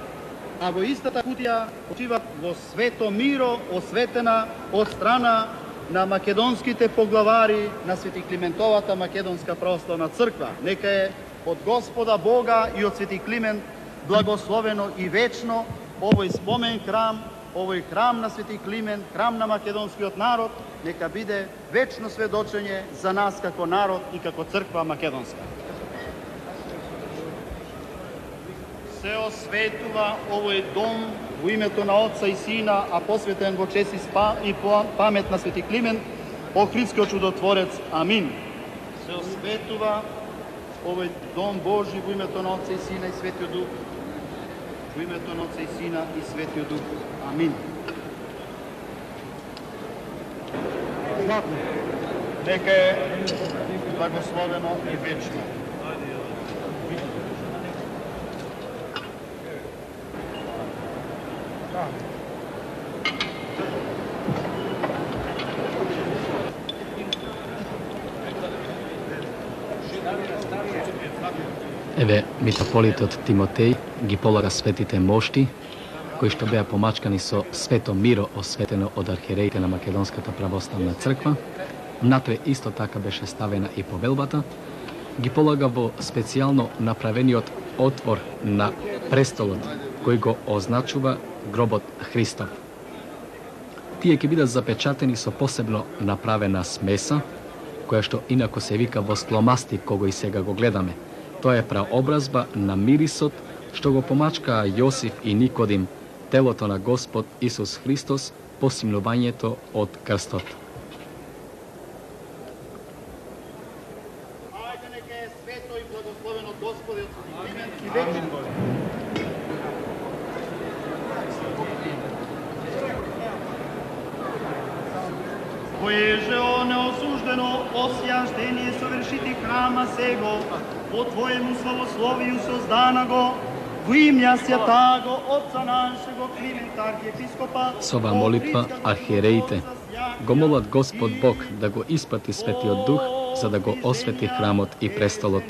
Speaker 7: а во истата кутија почиваат во свето миро, осветена од страна на македонските поглавари на Свети Климентовата Македонска православна црква. Нека е од Господа Бога и од Свети Климент благословено и вечно овој спомен храм, овој храм на Свети Климент, храм на македонскиот народ, нека биде вечно сведочење за нас како народ и како црква македонска. Се осветува овој дом во името на Отца и Сина, а посветен во чест и памет на Свети Климент, Охридскиот чудотворец. Амин. Се осветува овој дом Божи во името на Отца и Сина и Светиот Дух. Во името на Отца и Сина и Светиот Дух. Амин. Нека е благословено и вечно.
Speaker 6: Еве, митрополитот Тимотеј ги полага светите мошти, кои што беа помачкани со свето миро осветено од архиереите на Македонската православна црква. Внатре исто така беше ставена и повелбата. Ги полага во специјално направениот отвор на престолот, кој го означува гробот Христов. Тие ќе бидат запечатени со посебно направена смеса, која што инако се вика воскломастик, кога и сега го гледаме. Тоа е праобразба на мирисот што го помачкаа Јосиф и Никодим, телото на Господ Исус Христос, по симнувањето од крстот.
Speaker 7: Ајде нека е свето и благословено Господи од Климент и вечно. Во koje je neosuždeno osjaštenje sovršiti hrama sego, po tvojemu slavosloviju sozdana go, v imja svjatago Otca našego Klimenta arhijepiskopa.
Speaker 6: S ova molitva arhijerejte go molat Gospod Bog da go isplati Svetijot Duh, za da go osveti hramot i prestolot,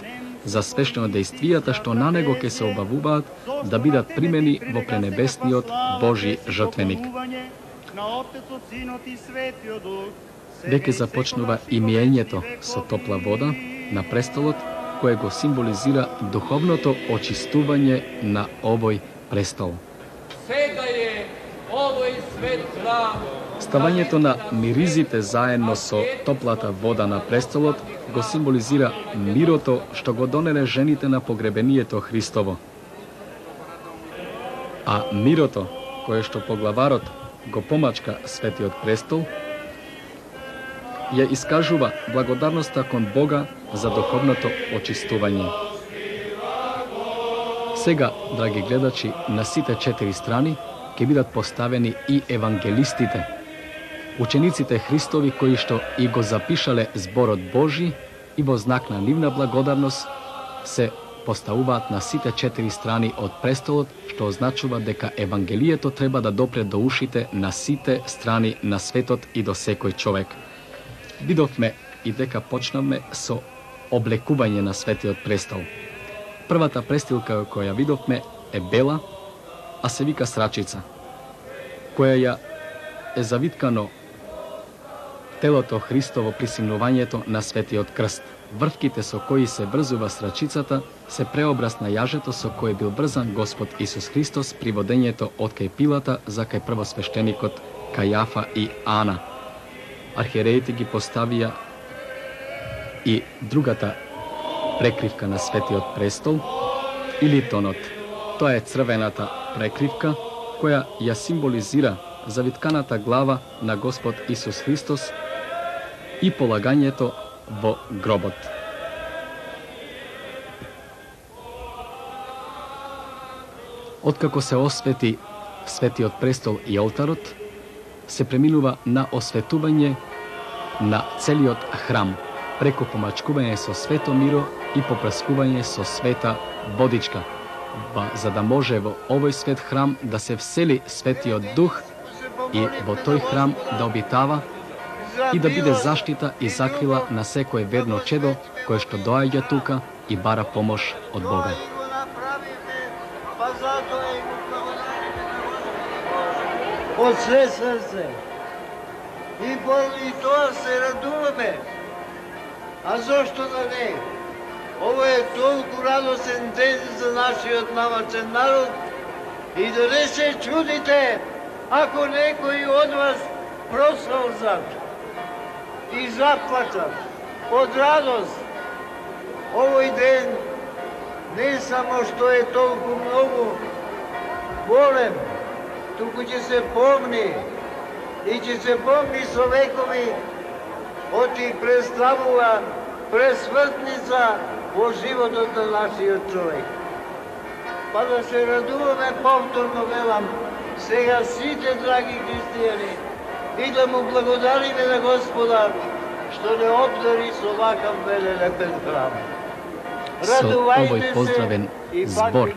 Speaker 6: za svešteno dejstvijata što na nego ke se obavuvat, da bidat primeni vo prenebesniot Božji žrtvenik. Veke započnuva i mijenjeto so topla voda na prestolot, koje go simbolizira duhovното očistuvanje na ovoj prestol.
Speaker 10: Сега je ovoj svet hram.
Speaker 6: Ставањето на миризите заедно со топлата вода на престолот го символизира мирото што го донеле жените на погребението Христово. А мирото, кое што поглаварот го помачка Светиот престол, ја искажува благодарноста кон Бога за духовното очистување. Сега, драги гледачи, на сите 4 страни ќе бидат поставени и евангелистите, учениците Христови кои што и го запишале зборот Божи и во знак на нивна благодарност се поставуваат на сите 4 страни од престолот, што означува дека евангелието треба да допре до ушите на сите страни на светот и до секој човек. Видовме и дека почнавме со облекување на Светиот престол. Првата престилка која видовме е бела, а се вика срачица, која ја е завиткано телото Христово при симнувањето на Светиот крст. Врвките со кои се врзува срачицата се преобраз на јажето со кој бил врзан Господ Исус Христос при водењето од кај Пилата за кај првосвештеникот Кајафа и Ана. Архиереите ги поставија и другата прекривка на Светиот престол или тонот. Тоа е црвената прекривка која ја символизира завитканата глава на Господ Исус Христос и полагањето во гробот. Откако се освети Светиот престол и олтарот, се преминува на осветување на целиот храм, преку помачкување со свето миро и попрскување со света водичка, за да може во овој свет храм да се всели Светиот Дух и во тој храм да обитава и да биде заштита и закрила на секое верно чедо кое што доаѓа тука и бара помош од Бога.
Speaker 8: Од све срце. И тоа се радуваме. А зошто да не? Ово е толку радосен ден за нашиот намачен народ и да не се чудите ако некој од вас просолзат и заплачат од радост. Овој ден не само што е толку многу болен, туку ќе се помни и ќе се помни со векови, оти представува пресмртница во животот на нашиот човек. Па да се радуваме повторно, велам, сега сите драги христијани и да му благодариме на Господа што не обдари со вакав велелепен храм.
Speaker 6: Со овој поздравен збор,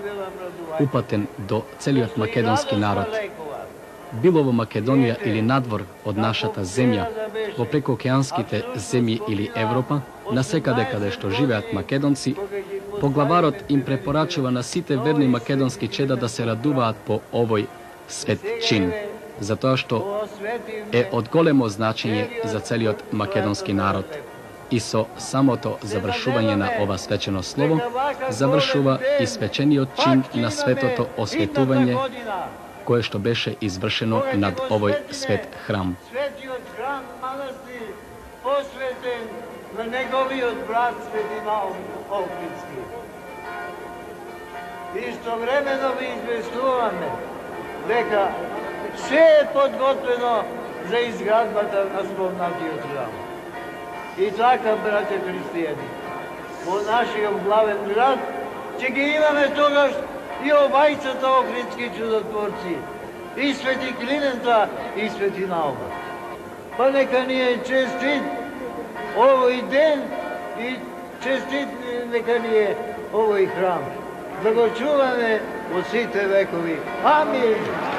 Speaker 6: упатен до целиот македонски народ, било во Македонија или надвор од нашата земја, во прекоокеанските земји или Европа, насекаде каде што живеат македонци, поглаварот им препорачува на сите верни македонски чеда да се радуваат по овој свет чин, затоа што е од големо значење за целиот македонски народ. И со самото завршување на ова свечено слово, завршува и свечениот чин на светото осветување, кое што беше извршено над овој свет храм.
Speaker 8: Светиот храм манастир посветен на неговиот брат Свети Наум Охридски. Истовремено ви известуваме дека се е подготвено за изградбата на спомнатиот храм. И така, браќа христијани, во нашиот главен град ќе ги имаме тогаш и обајцата Охридски чудотворци, и Свети Климента, и Свети Наума. pa neka ni je čestit ovoj den i čestit neka ni je ovoj hram. Blagočuvane u svite vekovi. Amin.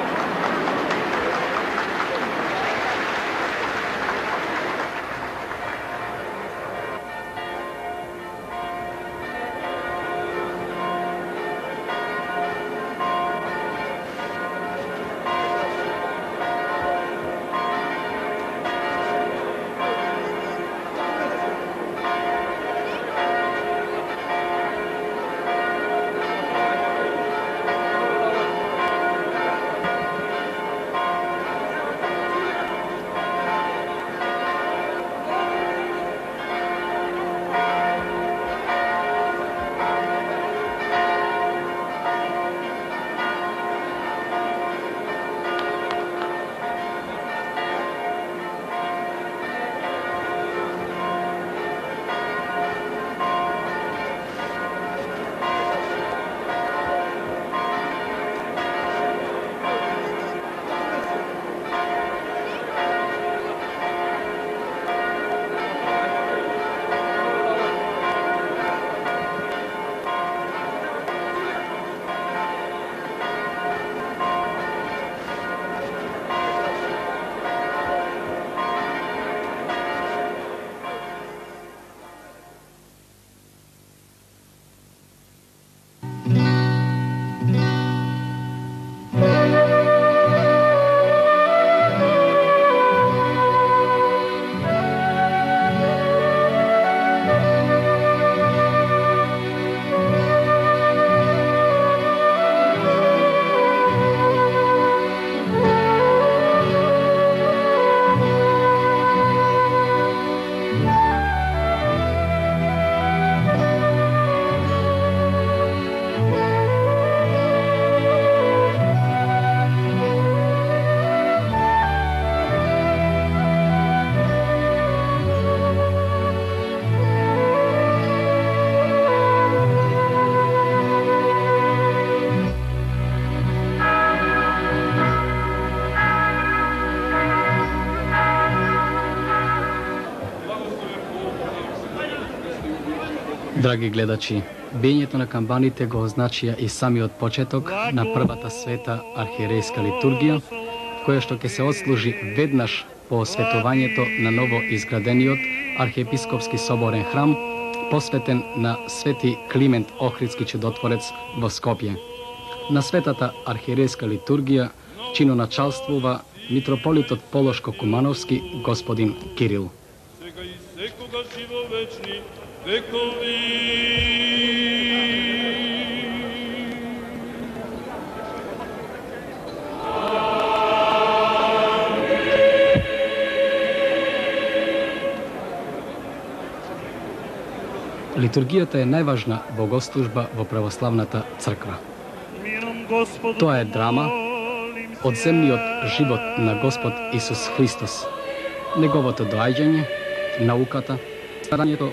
Speaker 6: Драги гледачи, биењето на камбаните го означија и самиот почеток на првата света архиерейска литургија, која што ќе се отслужи веднаш по осветувањето на ново изградениот архиепископски соборен храм, посветен на свети Климент Охридски чудотворец во Скопје. На светата архиерейска литургија чиноначалствува митрополитот Полошко Кумановски господин Кирил.
Speaker 9: Сега и секогаш и во вечни векови.
Speaker 6: Литургијата е најважна богослужба во православната црква. Тоа е драма од земниот живот на Господ Исус Христос, неговото доаѓање, науката, старањето,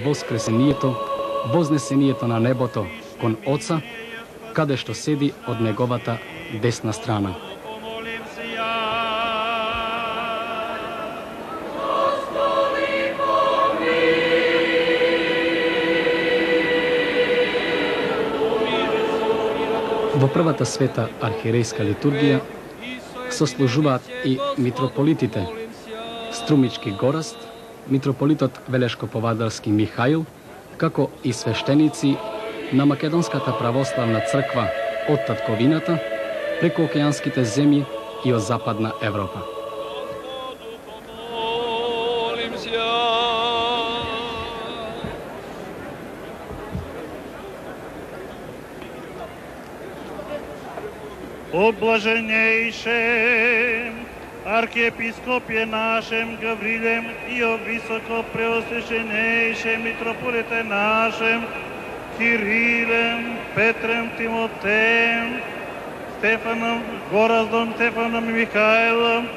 Speaker 6: воскресението, вознесението на небото кон Оца, каде што седи од неговата десна страна. Во првата света архиерейска литургија сослужуваат и митрополитите Струмички Гораст, митрополитот Велешко-Повадарски Михаил, како и свештеници на Македонската православна црква од татковината, преку океанските земји и од Западна Европа.
Speaker 5: О блаженнейшем архиепископе нашем Гаврилем и о високо преосвященнейшем митрополите нашем Кирилем, Петрем, Тимотеем, Стефаном, Гораздом, Стефаном и Михаилом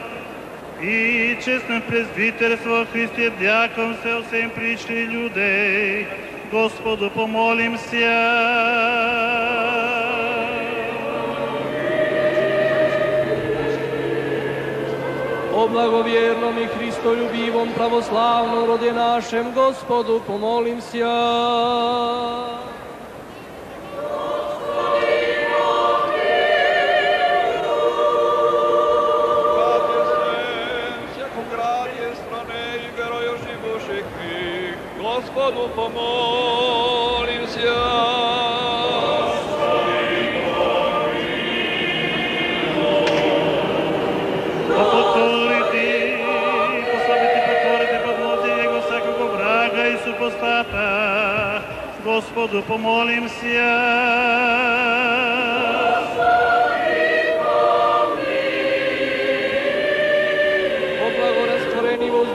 Speaker 5: и честном презвитерство Христе дякон се всем пришли людей. Господу помолимся.
Speaker 11: О blagovjernom i Hristoljubivom pravoslavnom rode našem Gospodu, pomolim se.
Speaker 12: Gospodu pomolim se.
Speaker 5: Potvoriti, poslaviti, potvoriti, podmozi Jego svakog vraga i supostata. Gospodu pomolim se.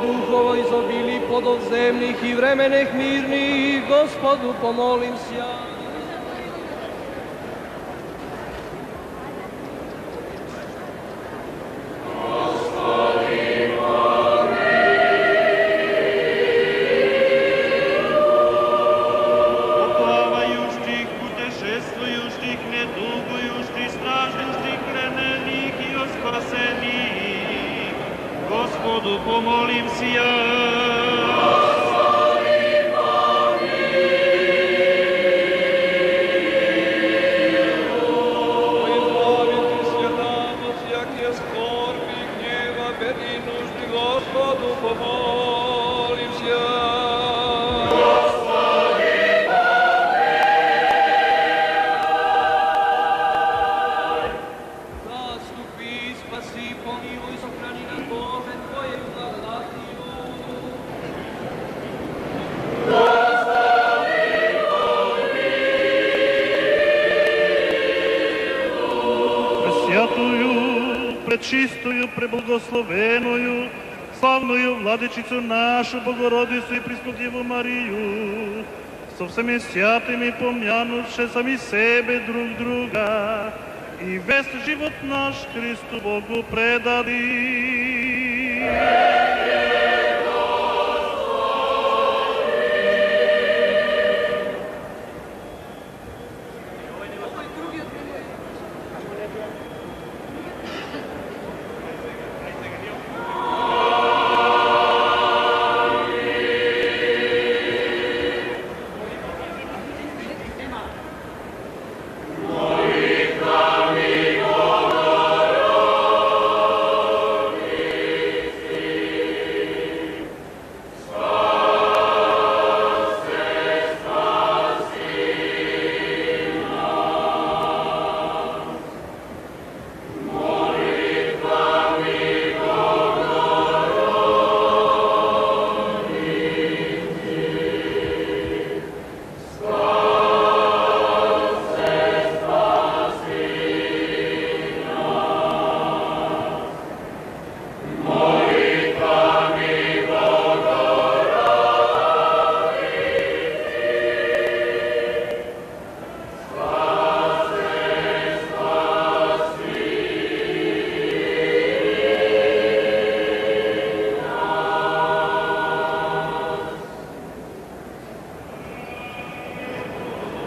Speaker 11: Duhova izobili plodov zemnih i vremenih mirnih, Gospodu pomolim se.
Speaker 5: Поплавающих, путешествующих, недугующих, страждущих, пленених и спасених, Господу помолим се.
Speaker 12: Господу помолим се.
Speaker 11: Заступи, спаси, помилуй, сохрани нас, Боже, Твоей благодатью.
Speaker 5: Пресвятую, пречистую, преблагословенную, славную владычицу нашу, Богородицу и Преснодеву Марию, со всеми святыми помянувши сами себе друг друга, и весь живот наш Христу Богу предали.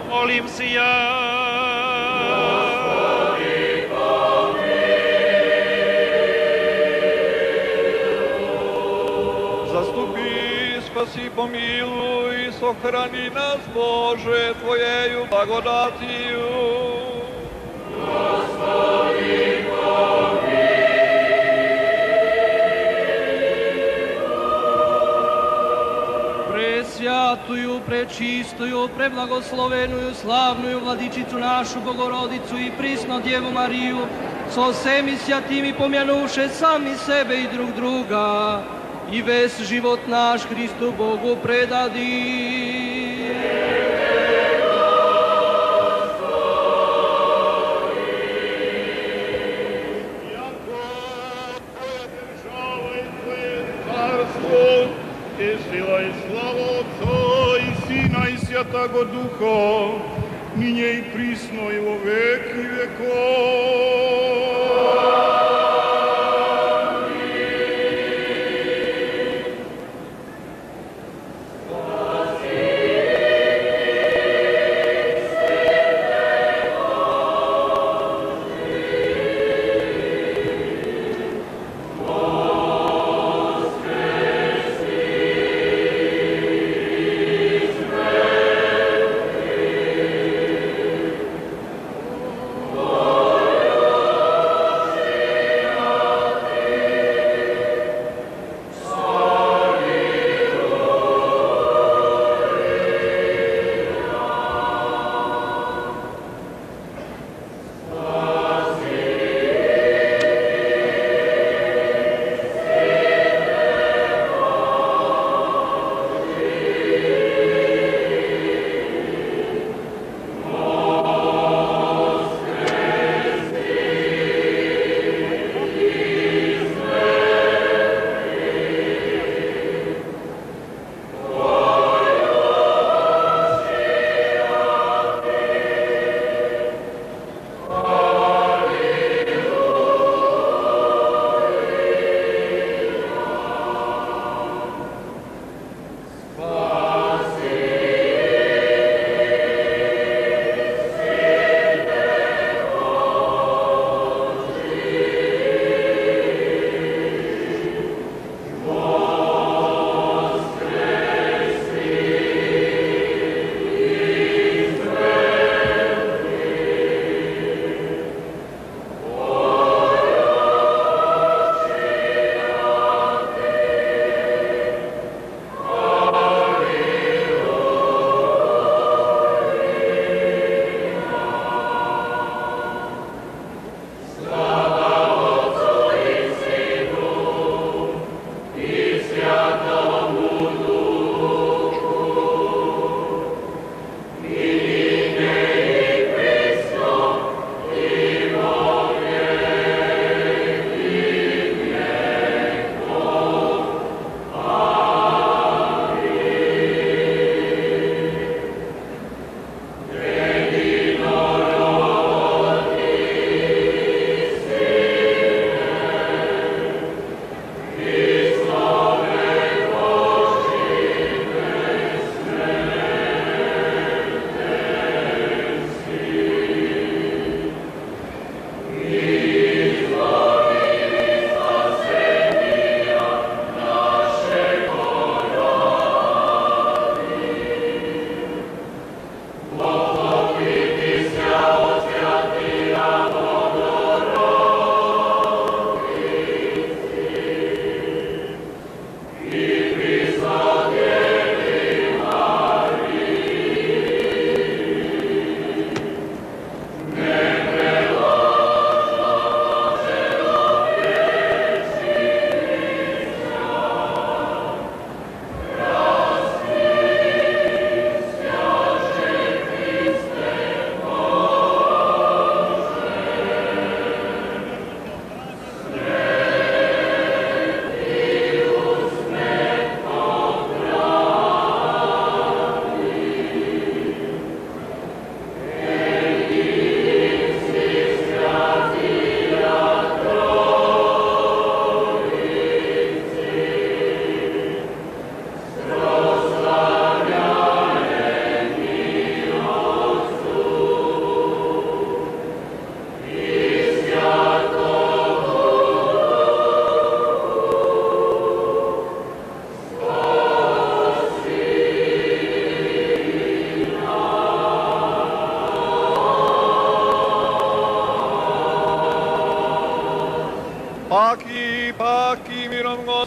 Speaker 5: Молим се я.
Speaker 12: Заступи, спаси, помилуй, сохрани нас, Боже, Твоею благодатью. Господи,
Speaker 11: Пресвятую, пречистую, преблагословеную, славную владичицу нашу Богородицу и присно Деву Марию, со всеми святыми помянувши сами себе и друг друга, и весь живот наш Христу Богу предади.
Speaker 5: И сила и слава Отца и Сина и Святаго Духа, ныне и присно и во веки веков.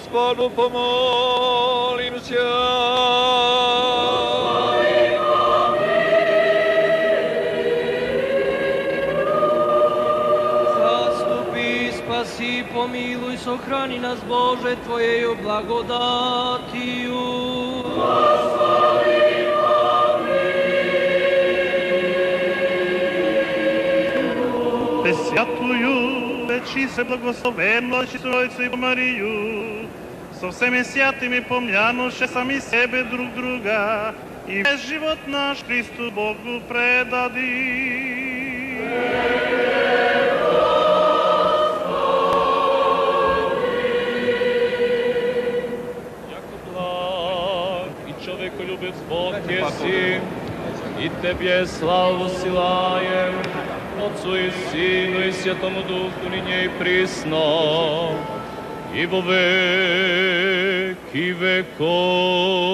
Speaker 12: Gospodu pomolимся.
Speaker 11: Zastupи, spasi, pomiluj, sochrani nas Bože Tvojeju blagodatiju.
Speaker 5: Святую, вечи се благословено, Чистойцу и Марию, со всеми святыми помянуше сами себе друг друга, и весь живот наш Христу Богу предади.
Speaker 13: Яко благ и човеколюбец Бог еси, и Тебе славу силаем, Отцу и Сину и Святому Духу, ныне и присно, и во веки веков.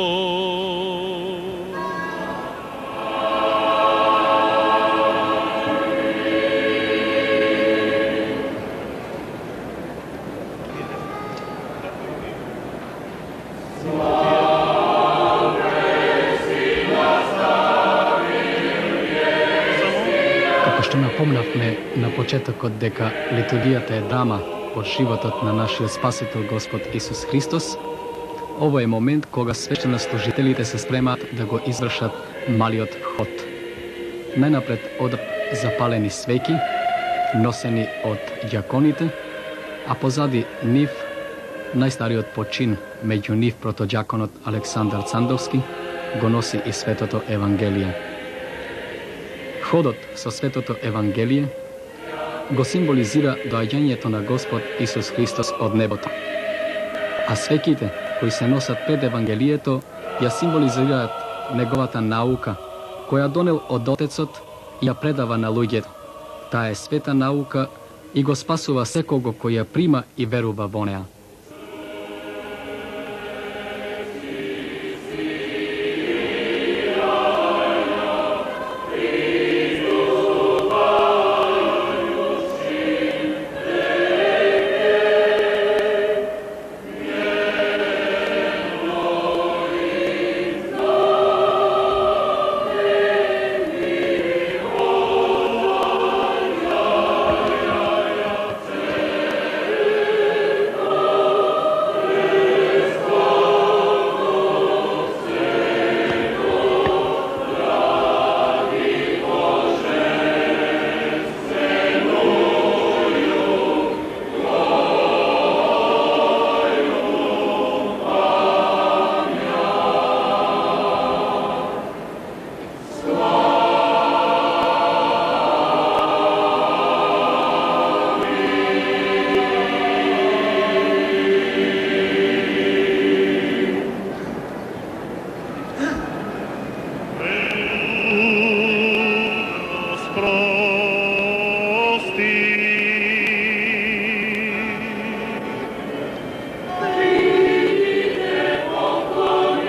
Speaker 6: Што напомнавме на почетокот дека литургијата е драма од животот на нашиот Спасител Господ Исус Христос, ово е момент кога свештенослужителите се спремаат да го извршат малиот ход. Најнапред одат запалени свеќи, носени од ѓаконите, а позади нив најстариот по чин меѓу нив протоѓаконот Александар Цандовски го носи и Светото Евангелие. Ходот со Светото Евангелие го символизира доаѓањето на Господ Исус Христос од небото. А свеќите кои се носат пред Евангелието ја символизираат неговата наука, која донел од Отецот и ја предава на луѓето. Таа е света наука и го спасува секого кој ја прима и верува во неа.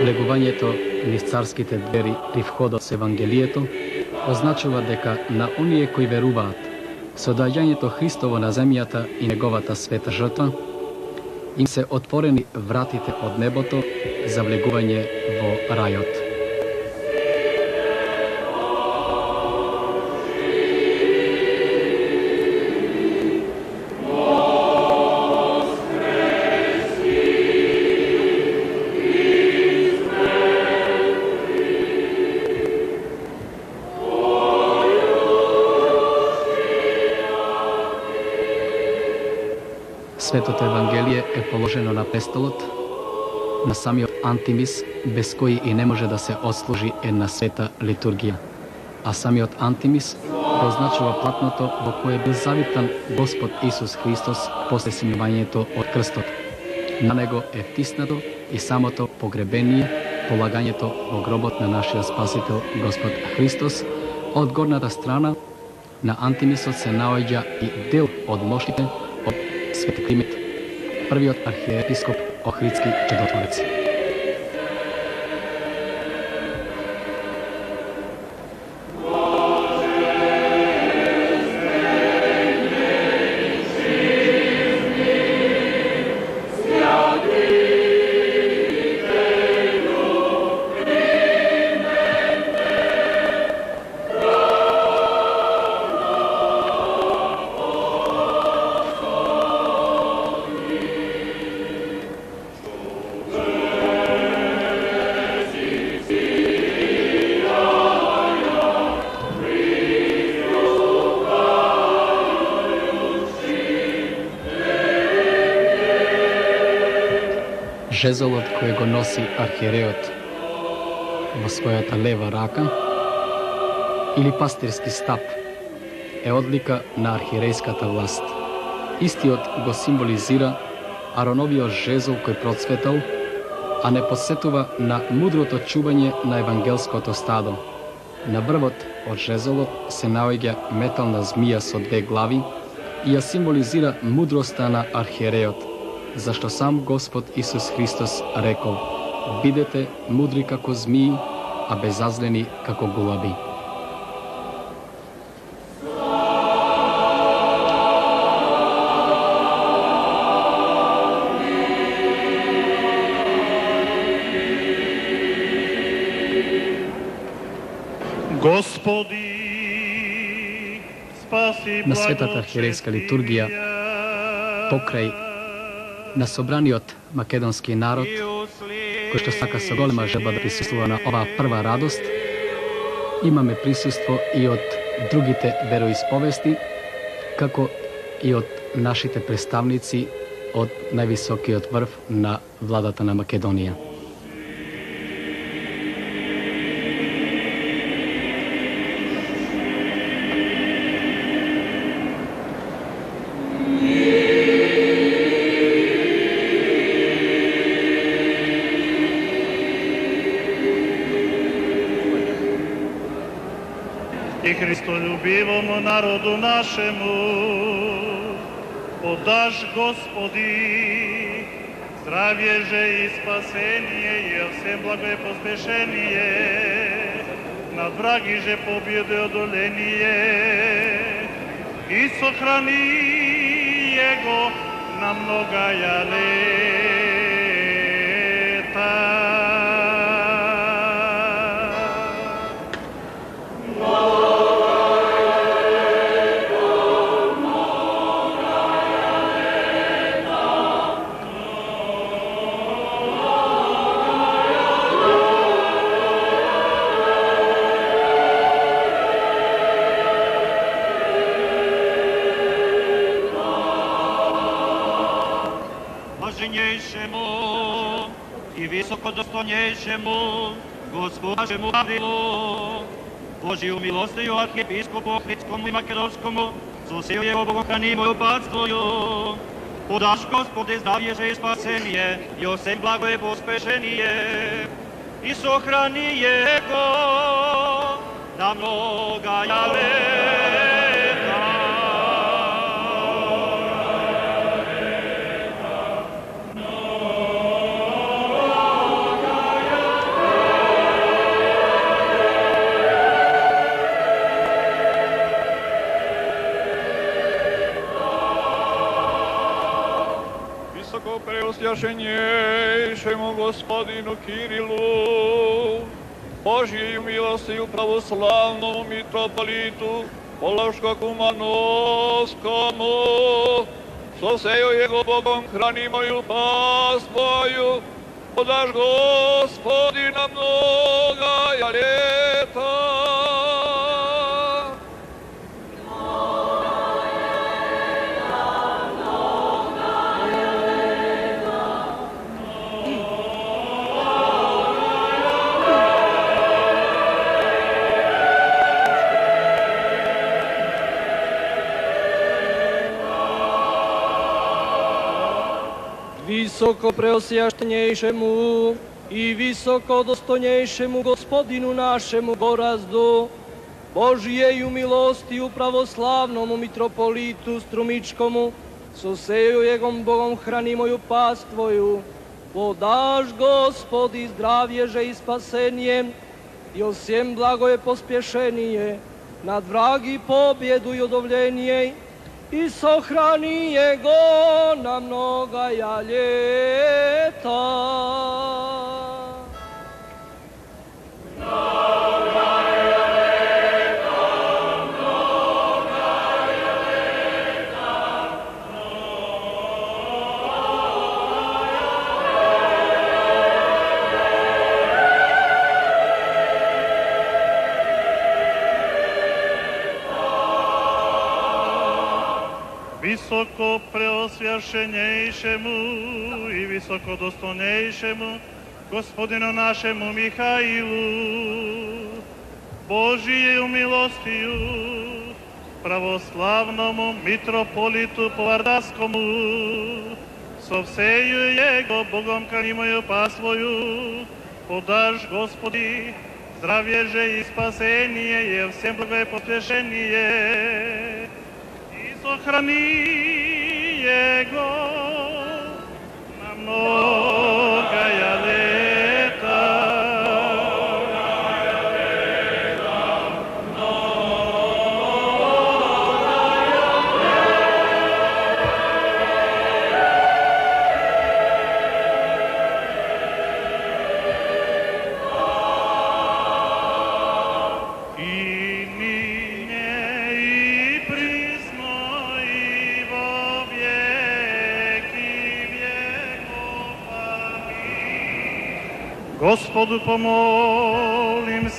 Speaker 6: Влегувањето низ царските двери при входот со Евангелието означува дека на оние кои веруваат со доаѓањето Христово на земјата и неговата света жртва, им се отворени вратите од небото за влегување во рајот. Светото Евангелие е положено на престолот на самиот Антимис, без кој и не може да се отслужи една света литургија. А самиот Антимис го означува платното во кое бил завитан Господ Исус Христос после симувањето од крстот. На него е втиснато и самото погребение, полагањето во гробот на нашиот Спасител Господ Христос. Од горната страна на Антимисот се наоѓа и дел од мошите од Свети Климент, првиот архиепископ Охридски чудотворец.
Speaker 12: Святый
Speaker 6: Žezol od kojeg nosi arhijereot во својата лева рака или пастирски стап е одлика на архиерејската власт. Истиот го символизира Ароновиот жезол кој процветал, а не посетува на мудрото чување на евангелското стадо. На врвот од жезолот се наоѓа метална змија со две глави и ја символизира мудроста на архиереот, зашто сам Господ Исус Христос рекол: бидете мудри како змии, а безазлени како гулаби.
Speaker 5: Господи, спаси,
Speaker 6: на светата архиерејска литургија, покрај на собраниот македонски народ, кој што сака со голема желба да присуствува на оваа прва радост, имаме присуство и од другите вероисповести, како и од нашите представници од највисокиот врв на владата на Македонија.
Speaker 5: И Христолюбивому народу нашему подаш, Господи, здравие же и спасение, и всем благое поспешение, над враги же победы одоление, и сохрани Его на многая лета.
Speaker 14: И високодостојнейшему Господашему Гаврилу, Божию милостию архиепископу Охридскому и Македонскому, со сею его богохранимую патствою, подаш, Господи, здравие же и спасение, и всем благое поспешение, и сохрани Его на многая лета.
Speaker 12: Преосвященнейшему Господину Кирилу, Божьей милостью православному митрополиту Полошко-Кумановскому, со сею его Богом хранимою паствою, подашь, Господи, на многая лета.
Speaker 11: Високо преосвященейшему и високо достојнейшему Господину нашему Горазду, Божиеju милостию православному митрополиту Струмичкому, со сею Егом Богом хранимою паствою, подаш, Господи, здравие же и спасение, и всем благое поспешение, над враги победу и удовление, и сохрани Его на многая лета.
Speaker 5: visoko preosvjašenjejšemu i visoko dostojnejšemu gospodinu našemu Mihailu, Božiju milostiju, pravoslavnomu mitropolitu Povardavskomu, со всею Его Богом хранимою паствою, подашь, Господи, здравие же и спасение, и всем благое потешение, и сохрани Его на многое лето. Господу помолимся.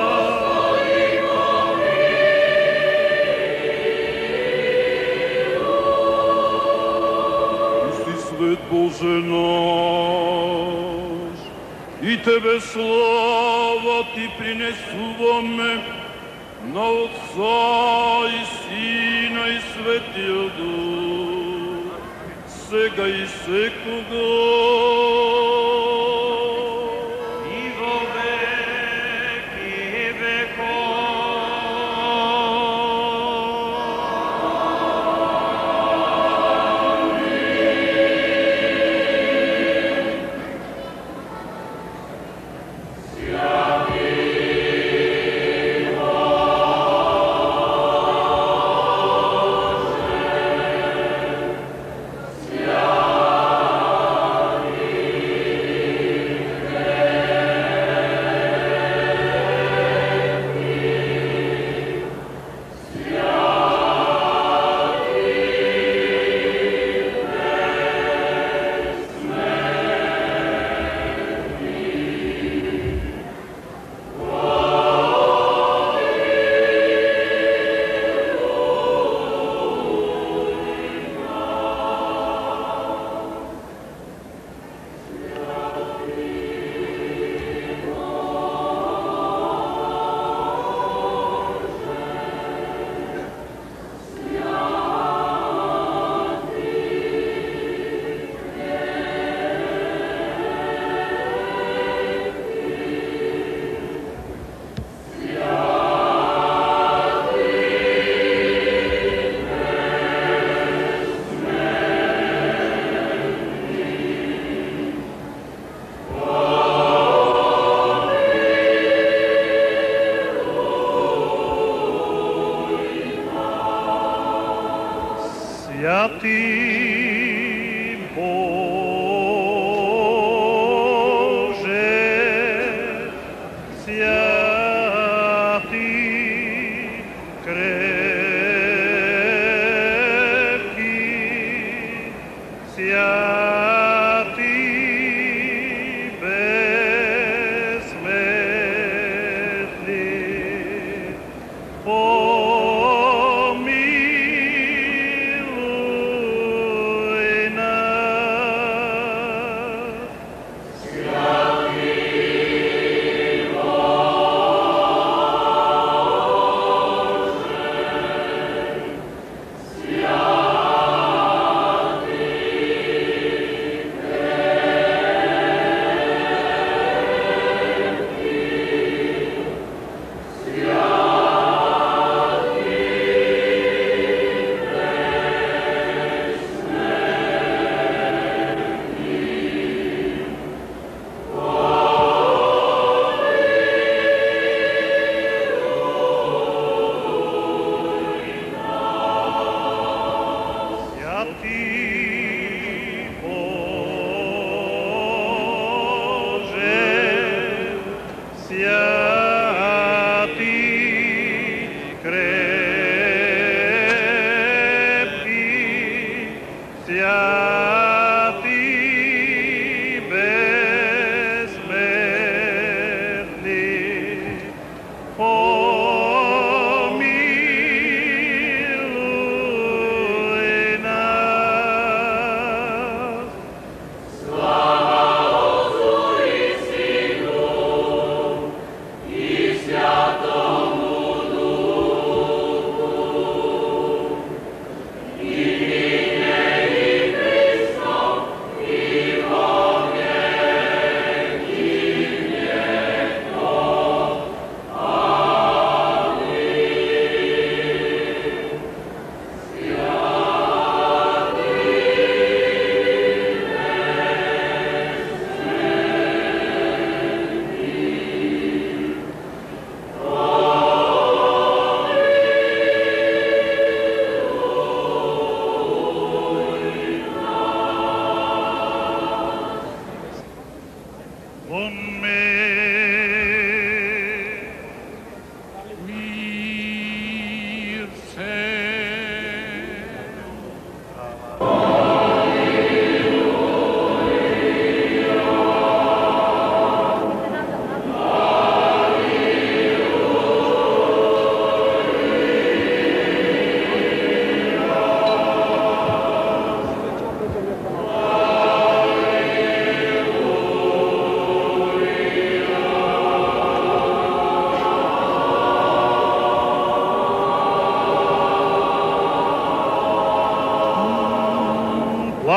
Speaker 9: Господи, помилуй. Исти свет Боже наш, и Тебе слава Ти принесуваме на Отца и Сина и Светия Дух, сега и секога.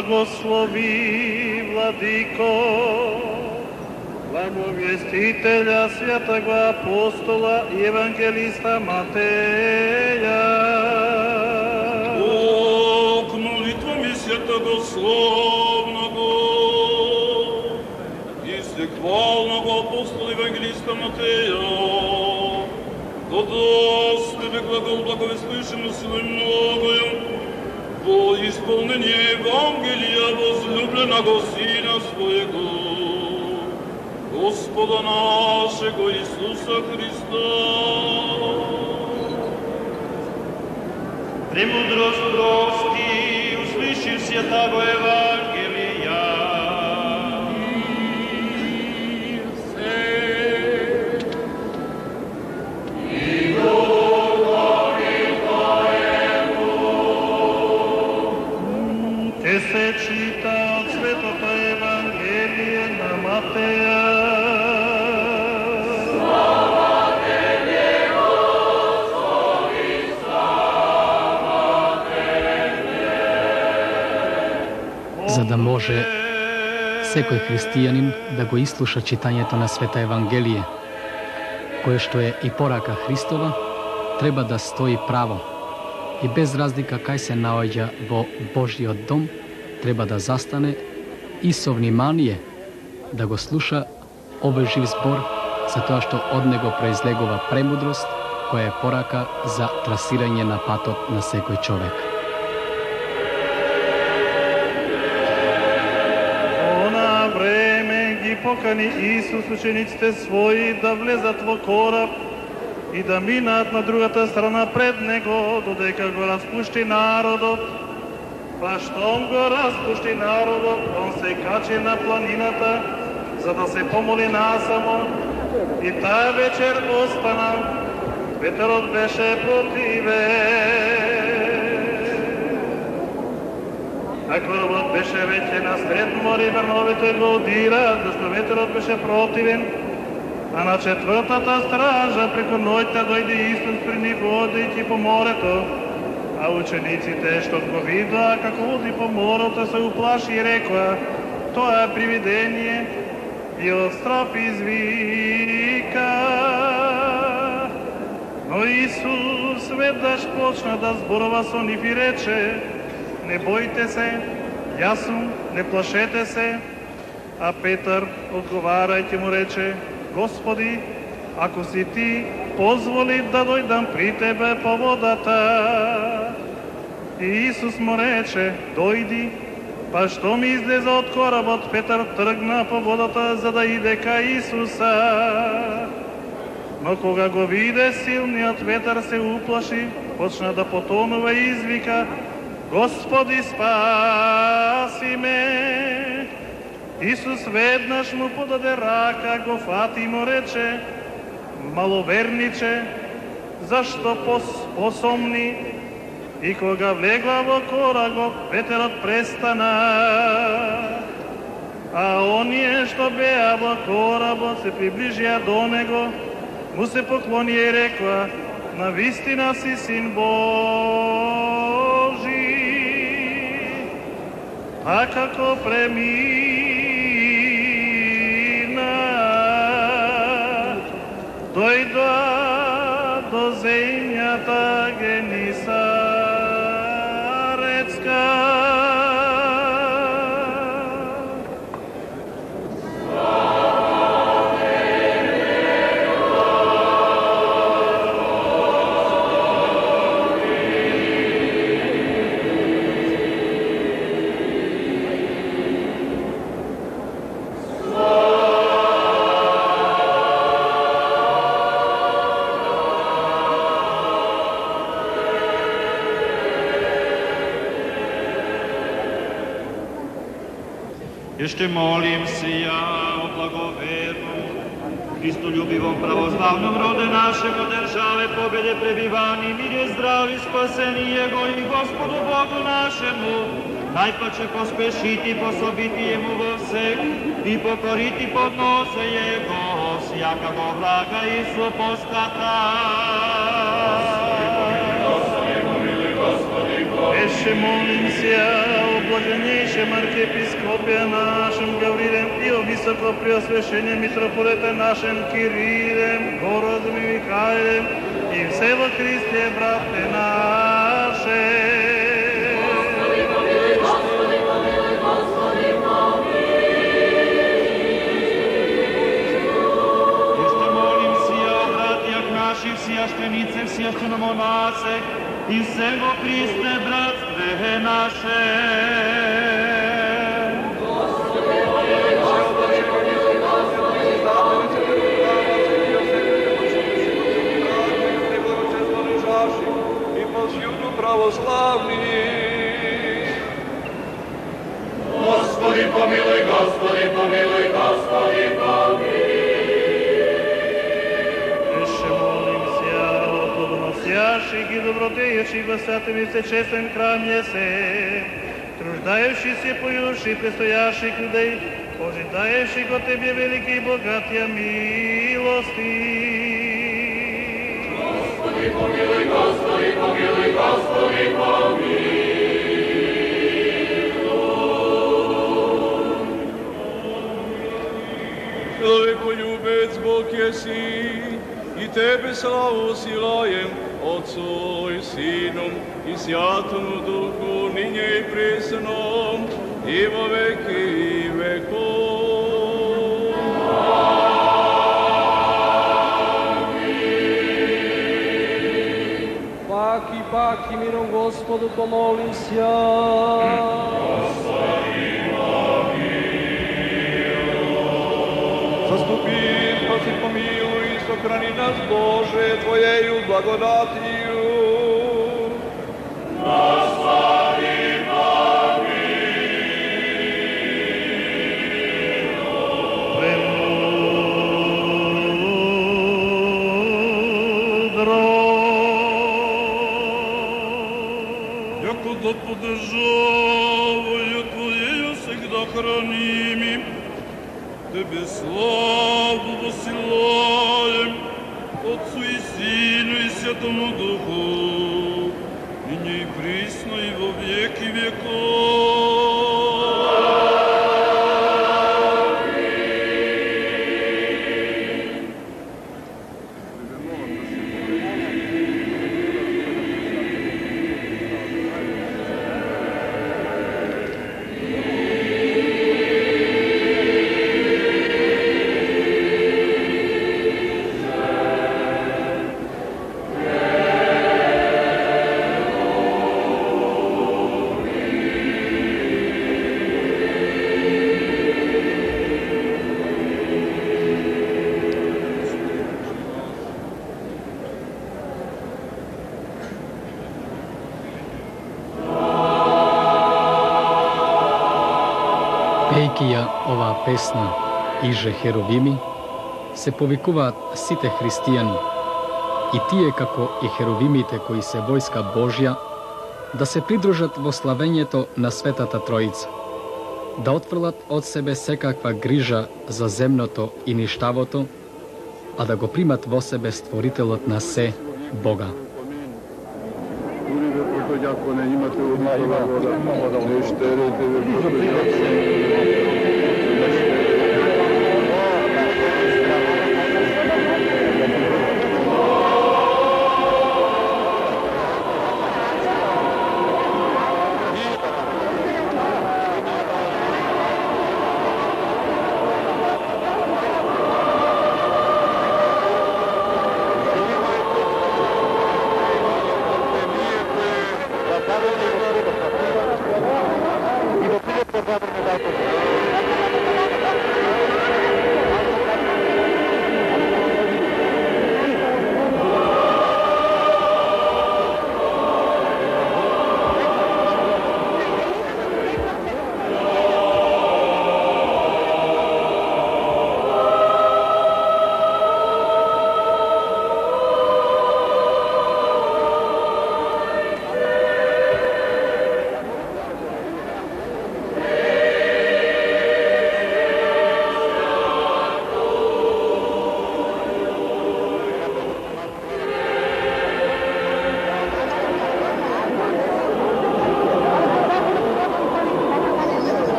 Speaker 5: Blagoslovi, Vladiko, blagovjestitelja Svjetog apostola i evangelista Mateja.
Speaker 9: Bog molitvom Svjetog slavnogo i svekvalnog apostola i evangelista Mateja, da s Tebe gledal благовествующему силой многою, во исполнение Евангелия возлюбленного Сына Своего, Господа нашего Иисуса Христа.
Speaker 14: Премудрость прости, услыши святого Евангелия.
Speaker 5: Се чита от Светото Евангелие на Матея.
Speaker 10: Слава Тебе, Господи, слава Тебе.
Speaker 6: За да може секој христијанин да го ислуша читањето на Света Евангелие, кое што е и порака Христова, треба да стои право и без разлика кај се наоѓа во Божиот дом, треба да застане и со внимание да го слуша овој жив збор, затоа што од него произлегува премудрост, која е порака за трасирање на патот на секој човек.
Speaker 5: Она време ги покани Исус учениците своји да влезат во кораб и да минат на другата страна пред него, додека го распушти народот. Па штом го распушти народот, он се качи на планината, за да се помоли насамо. И таа вечер остана, ветерот беше противен. А коработ беше веќе на сред море, врновите го одираат, зашто ветерот беше противен. А на четвртата стража преку ноќта дојде Исус при нив одејќи по морето. А учениците што го видоа како води по морето се уплаши и рекоа: тоа е привидение, и од страх извика. Но Исус веднаш почна да зборува со нив и рече: не бојте се, јас сум, не плашете се. А Петар одговарајќи му рече: Господи, ако си ти, позволи да дојдам при тебе по водата. И Исус му рече: дојди. Па што ми излезе од коработ, Петар тргна по водата за да иде кај Исуса. Но кога го виде силниот ветер, се уплаши, почна да потонува и извика: Господи, спаси ме. Исус веднаш му подаде рака, го фати и му рече: маловерниче, зашто посомни? И кога влегла во коработ, ветерот престана. А оние што беа во коработ се приближија до него, му се поклонија и рекоа: навистина си Син Божи. А како премина, дојдоа до земјата Генисарецка.
Speaker 14: Ще молим се ја о благоверном, Христолюбивом православном роде нашего државе, победе, пребивани, мире, здрави, спасение Его и Господу Богу нашему, најпаче поспешити пособити Ему во всех и покорити подносе Его, всякаго врага и супостата.
Speaker 5: Еще молимся о блаженнейшем архиепископе нашим Гаврилем и о высокопреосвященном митрополите нашим Кириллем, Городом и Михаилем, и все во Христе, братья наши.
Speaker 10: Господи, помилуй, Господи, помилуй, Господи, помилуй.
Speaker 14: Еще молимся о братьях наших, священницах, священномонасах, и всего Христе, братстве наше.
Speaker 10: Господи, помилуй, Господи, помилуй, Господи,
Speaker 12: и повсюду православных.
Speaker 10: Господи, помилуй, Господи, помилуй, Господи, помилуй.
Speaker 5: Еще молимся о плодоносящих и добродеющих во святом и всечестном храме се, труждающихся, поющих, предстоящих людей, ожидающих от Тебе великие и богатые милости.
Speaker 10: Господи, помилуй, Господи, помилуй, Господи, помилуй.
Speaker 13: Человеколюбец Бог еси, и Тебе славу силаем, Отцу и Сыну и Святому Духу, ныне и присно, и во веки веков.
Speaker 11: Паки, миром Господу помолимся.
Speaker 12: Заступи, спаси, помилуй, и сохрани нас, Боже, Твоею благодатью.
Speaker 10: Господи,
Speaker 9: Яко поддержавою Твоею всегда храними, Тебе славу посылаем, Отцу и Сыну и Святому Духу, ныне и присно и во веки веков.
Speaker 6: Пејќи ја оваа песна Иже херовими, се повикуваат сите христијани, и тие како и херовимите кои се војска Божја, да се придружат во славењето на Светата Троица, да отфрлат од себе секаква грижа за земното и ништавото, а да го примат во себе Створителот на се, Бога.
Speaker 3: Дяконе, имате однаква вода, не штерете ве Господи.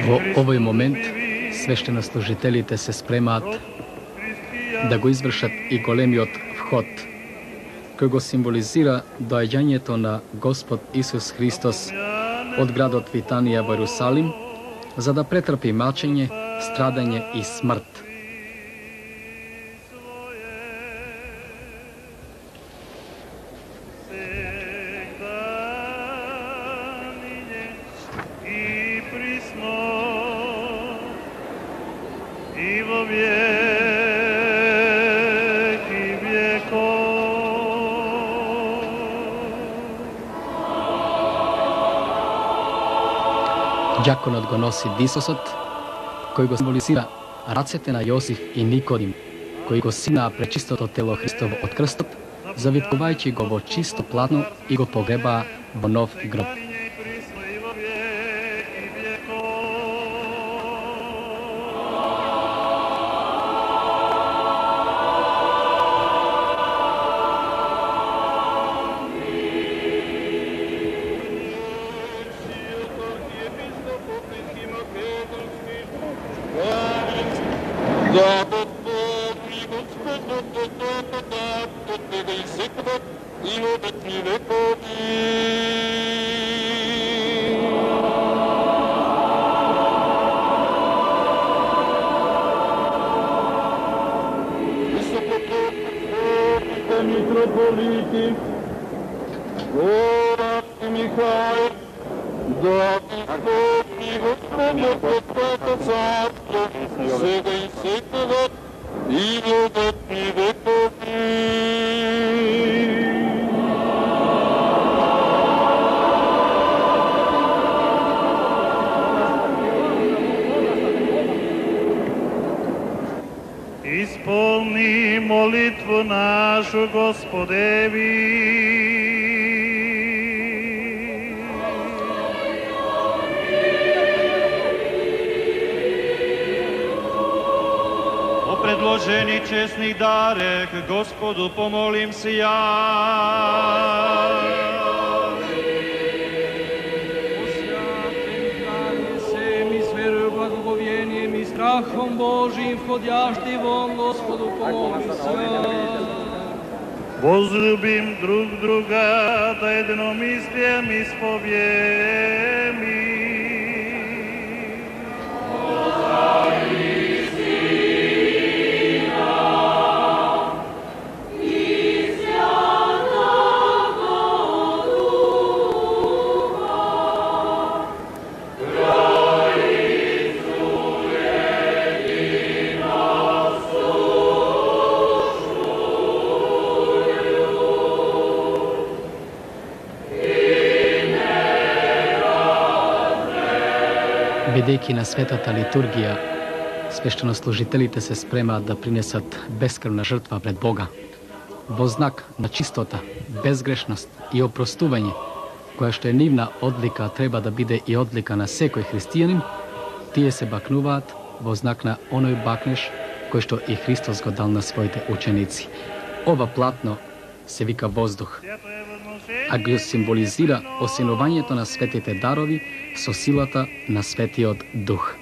Speaker 6: Во овој момент свештенослужителите се спремаат да го извршат и големиот вход, кој го символизира доаѓањето на Господ Исус Христос од градот Витанија во Ерусалим, за да претрпи мачење, страдање и смрт. Дјаконот го носи дисосот, кој го символизира рацете на Јосиф и Никодим, кои го синаа пречистото тело Христово од крстот, завиткувајќи го во чисто платно и го погребаа во нов гроб.
Speaker 5: Исполни молитву нашу Господеви.
Speaker 14: О предложени честних дарех Господу помолим се ја.
Speaker 11: Страхом Божиим входящий вон Господу помолимся.
Speaker 5: Возлюбим друг друга, да единомислием исповем.
Speaker 6: Бидејќи на светата литургија, свештенослужителите се спремаат да принесат бескрвна жртва пред Бога, во знак на чистота, безгрешност и опростување, која што е нивна одлика треба да биде и одлика на секој христијанин, тие се бакнуваат во знак на оној бакнеж кој што и Христос го дал на своите ученици. Ова платно се вика воздух, а го символизира осинувањето на светите дарови со силата на Светиот Дух.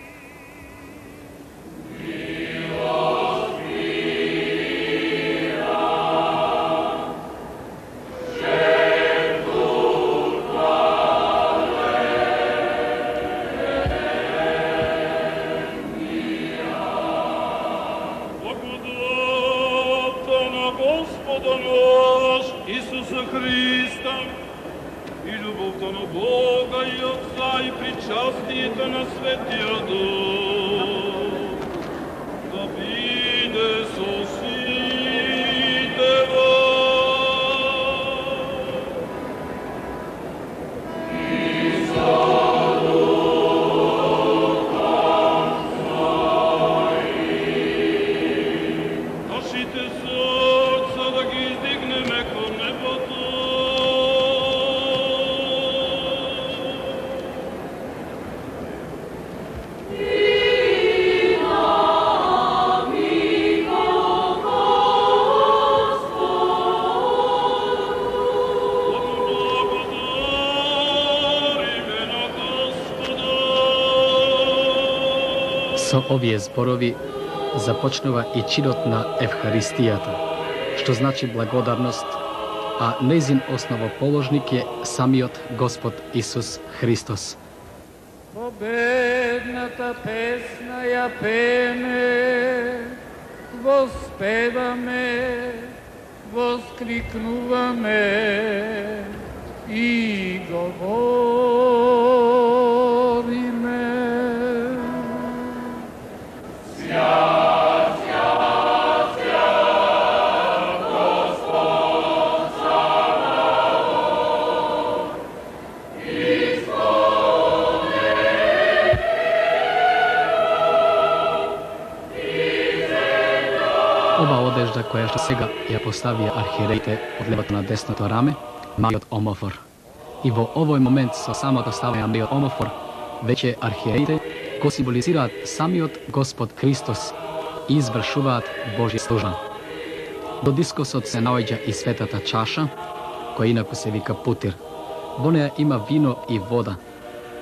Speaker 5: Yeah.
Speaker 6: Со овие зборови започнува и чинот на Евхаристијата, што значи благодарност, а незин основоположник е самиот Господ Исус Христос.
Speaker 11: Победната песна ја пееме, воспеваме, воскликнуваме и говориме. Свят, свят, свят, Господ Саваоф,
Speaker 6: Ова одежда која што сега ја поставија архиереите од левото на десното раме, малиот омофор. И во овој момент со самото ставање на малиот омофор, веќе архиереите го символизираат самиот Господ Христос и извршуваат Божја служба. До дискосот се наоѓа и светата чаша, која инаку се вика путир. Во неја има вино и вода.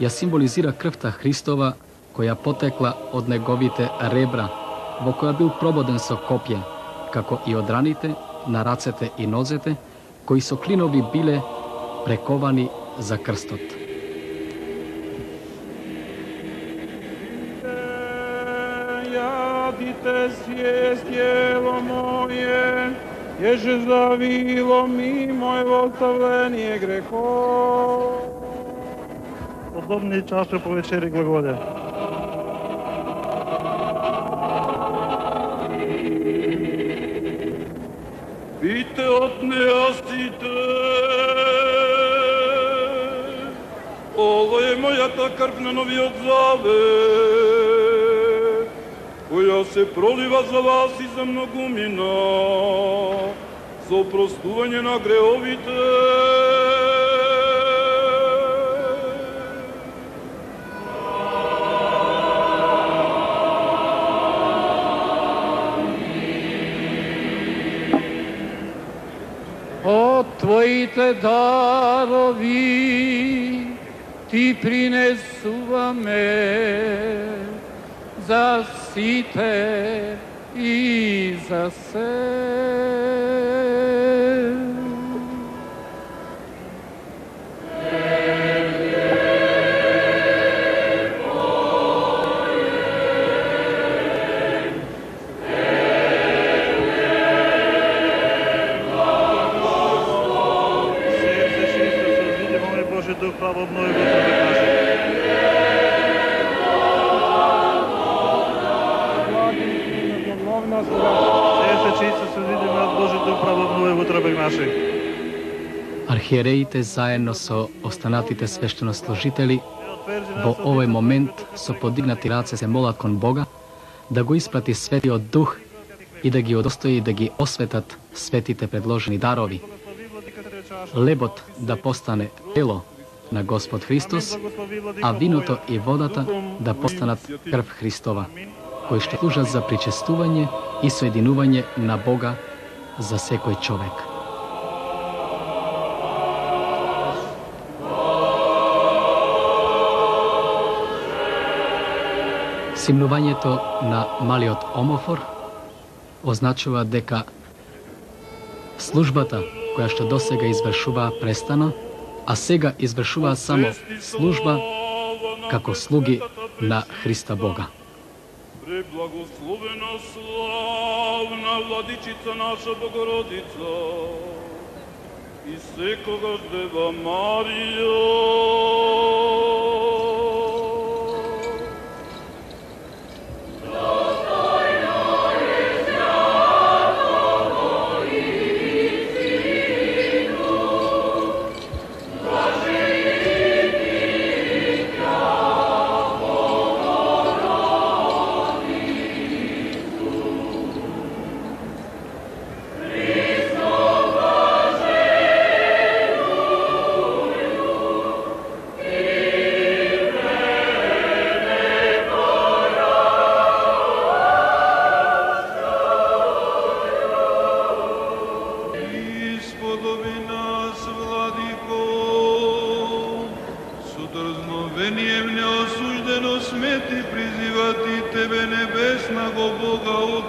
Speaker 6: Ја символизира крвта Христова, која потекла од неговите ребра, во која бил прободен со копје, како и од раните на рацете и нозете, кои со клинови биле прековани за крстот.
Speaker 12: Јадите съест тело мое, еже завило ми моего оставление грехов.
Speaker 5: Подобни чаша по вечери глаголе.
Speaker 9: Пийте от нея сите. Ова е мојата крв на новиот завет, која се пролива за вас и за многумина, за опростување на греовите.
Speaker 11: От Твоите дарови Ти принесуваме за сите и за се.
Speaker 5: Дух право обнови го трбек наши. Се чисто се видиме од Божи Дух право обнови го трбек наши.
Speaker 6: Архиереите заедно со останатите свештенослужители во овој момент со подигнати раце се молат кон Бога да го испрати Светиот Дух и да ги удостои да ги осветат светите предложени дарови. Лебот да постане тело на Господ Христос, а виното и водата да постанат крв Христова, кои што служат за причестување и соединување на Бога за секој човек. Симнувањето на малиот омофор означува дека службата која што досега извршуваа престана, а сега извршуваат само служба како слуги на Христа Бога.
Speaker 9: Преблагословена славна владичица наша Богородица и секогаш Дева Марија.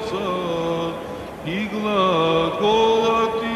Speaker 9: Отца и глагола Ти.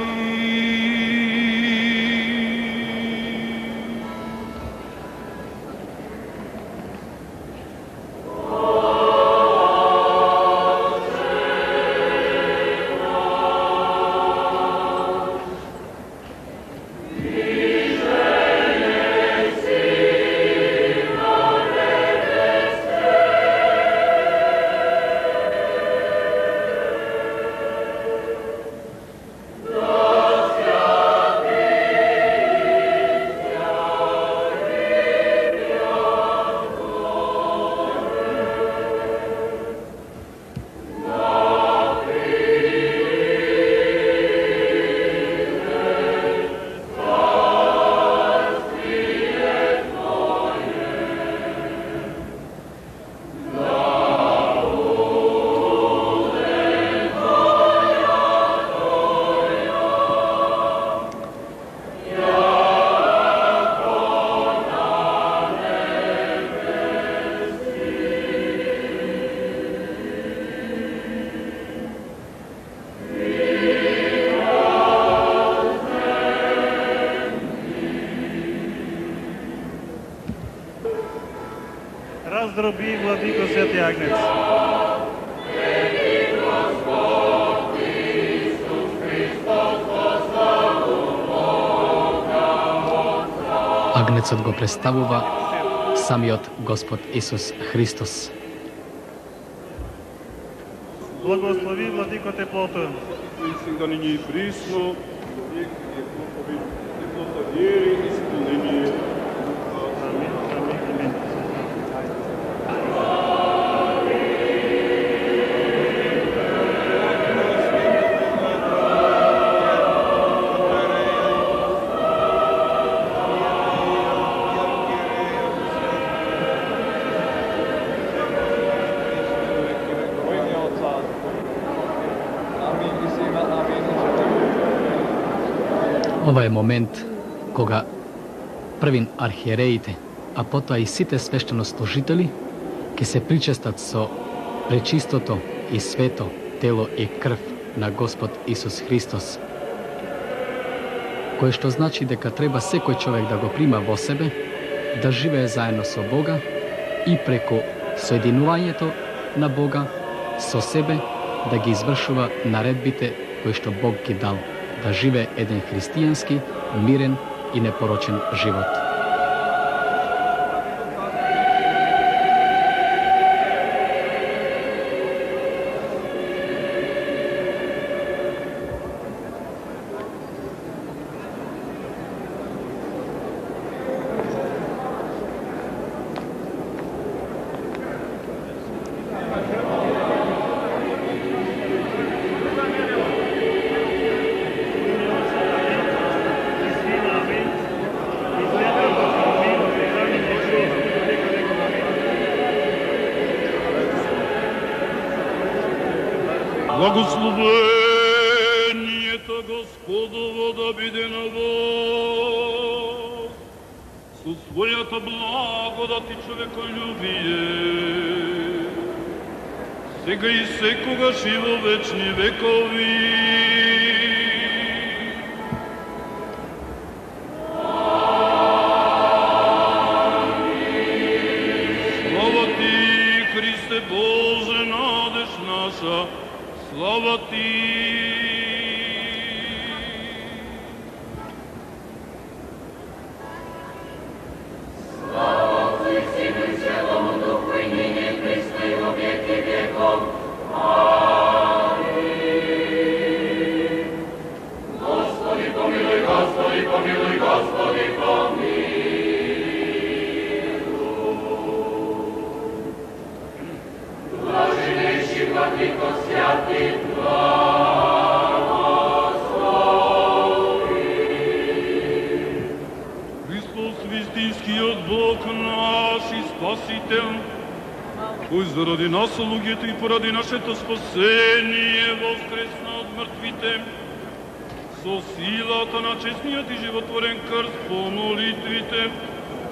Speaker 5: Раздроби, владико, свети агнец.
Speaker 6: Агнецот го представува самиот Господ Исус Христос.
Speaker 5: Благослови, владико, теплото.
Speaker 9: И сега нині і присно, вік вікові, теплота віри і сповнення.
Speaker 5: Амин, амин, амин.
Speaker 6: Ова е момент кога првин архиереите, а потоа и сите свештенослужители ќе се причестат со пречистото и свето тело и крв на Господ Исус Христос, кое што значи дека треба секој човек да го прима во себе, да живее заедно со Бога и преку соединувањето на Бога со себе да ги извршува наредбите кои што Бог ги дал, да живее еден христијански, мирен и непорочен живот.
Speaker 9: Благословението Господово да биде на вас, со својата благодат и човеколюбие, сега и секогаш и во вечни векови. Слава Ти, Христе Боже, надеж наша, слава Ти!
Speaker 10: Слава Отцу и Сину и Святому Духу, и ныне и присно и во веки веков. Аминь. Господи помилуй, Господи помилуй, Господи помилуй. Блаженнейший владыко святый,
Speaker 9: Вистинскиот Бог наш и Спасител, кој заради нас, луѓето, и поради нашето спасение воскресна од мртвите, со силата на честниот и животворен крст по молитвите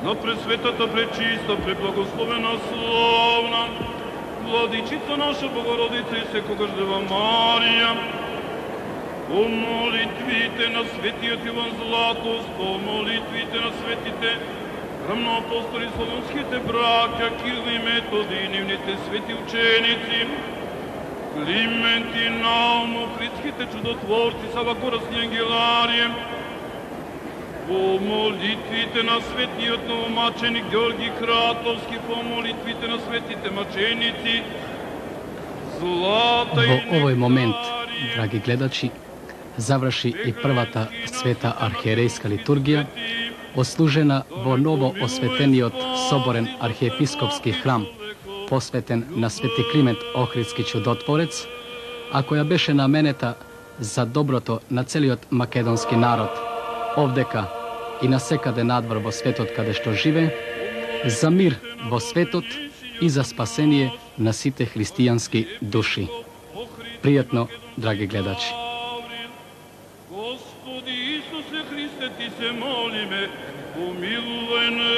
Speaker 9: на пресветата, пречиста, преблагословена, славна Владичица наша Богородица и секогаш Дева Марија, по молитвите на светиот Иван Златост, по молитвите на светите равноапостоли солунските браќа, Кирил и Методи и нивните свети ученици, Климент и Наум, Охридските чудотворци, Сава Горасни ангеларије, по молитвите на светиот новомаченик Георги Кратовски, по молитвите на светите маченици, Злата и
Speaker 6: Во овој момент, драги гледачи, заврши и првата света архиерејска литургија, ослужена во ново осветениот соборен архиепископски храм, посветен на свети Климент Охридски чудотворец, а која беше наменета за доброто на целиот македонски народ, овдека и насекаде надвор во светот каде што живе, за мир во светот и за спасение на сите христијански души. Пријатно, драги гледачи.
Speaker 9: Господи Исусе Христе, Ти се молиме, помилувај не.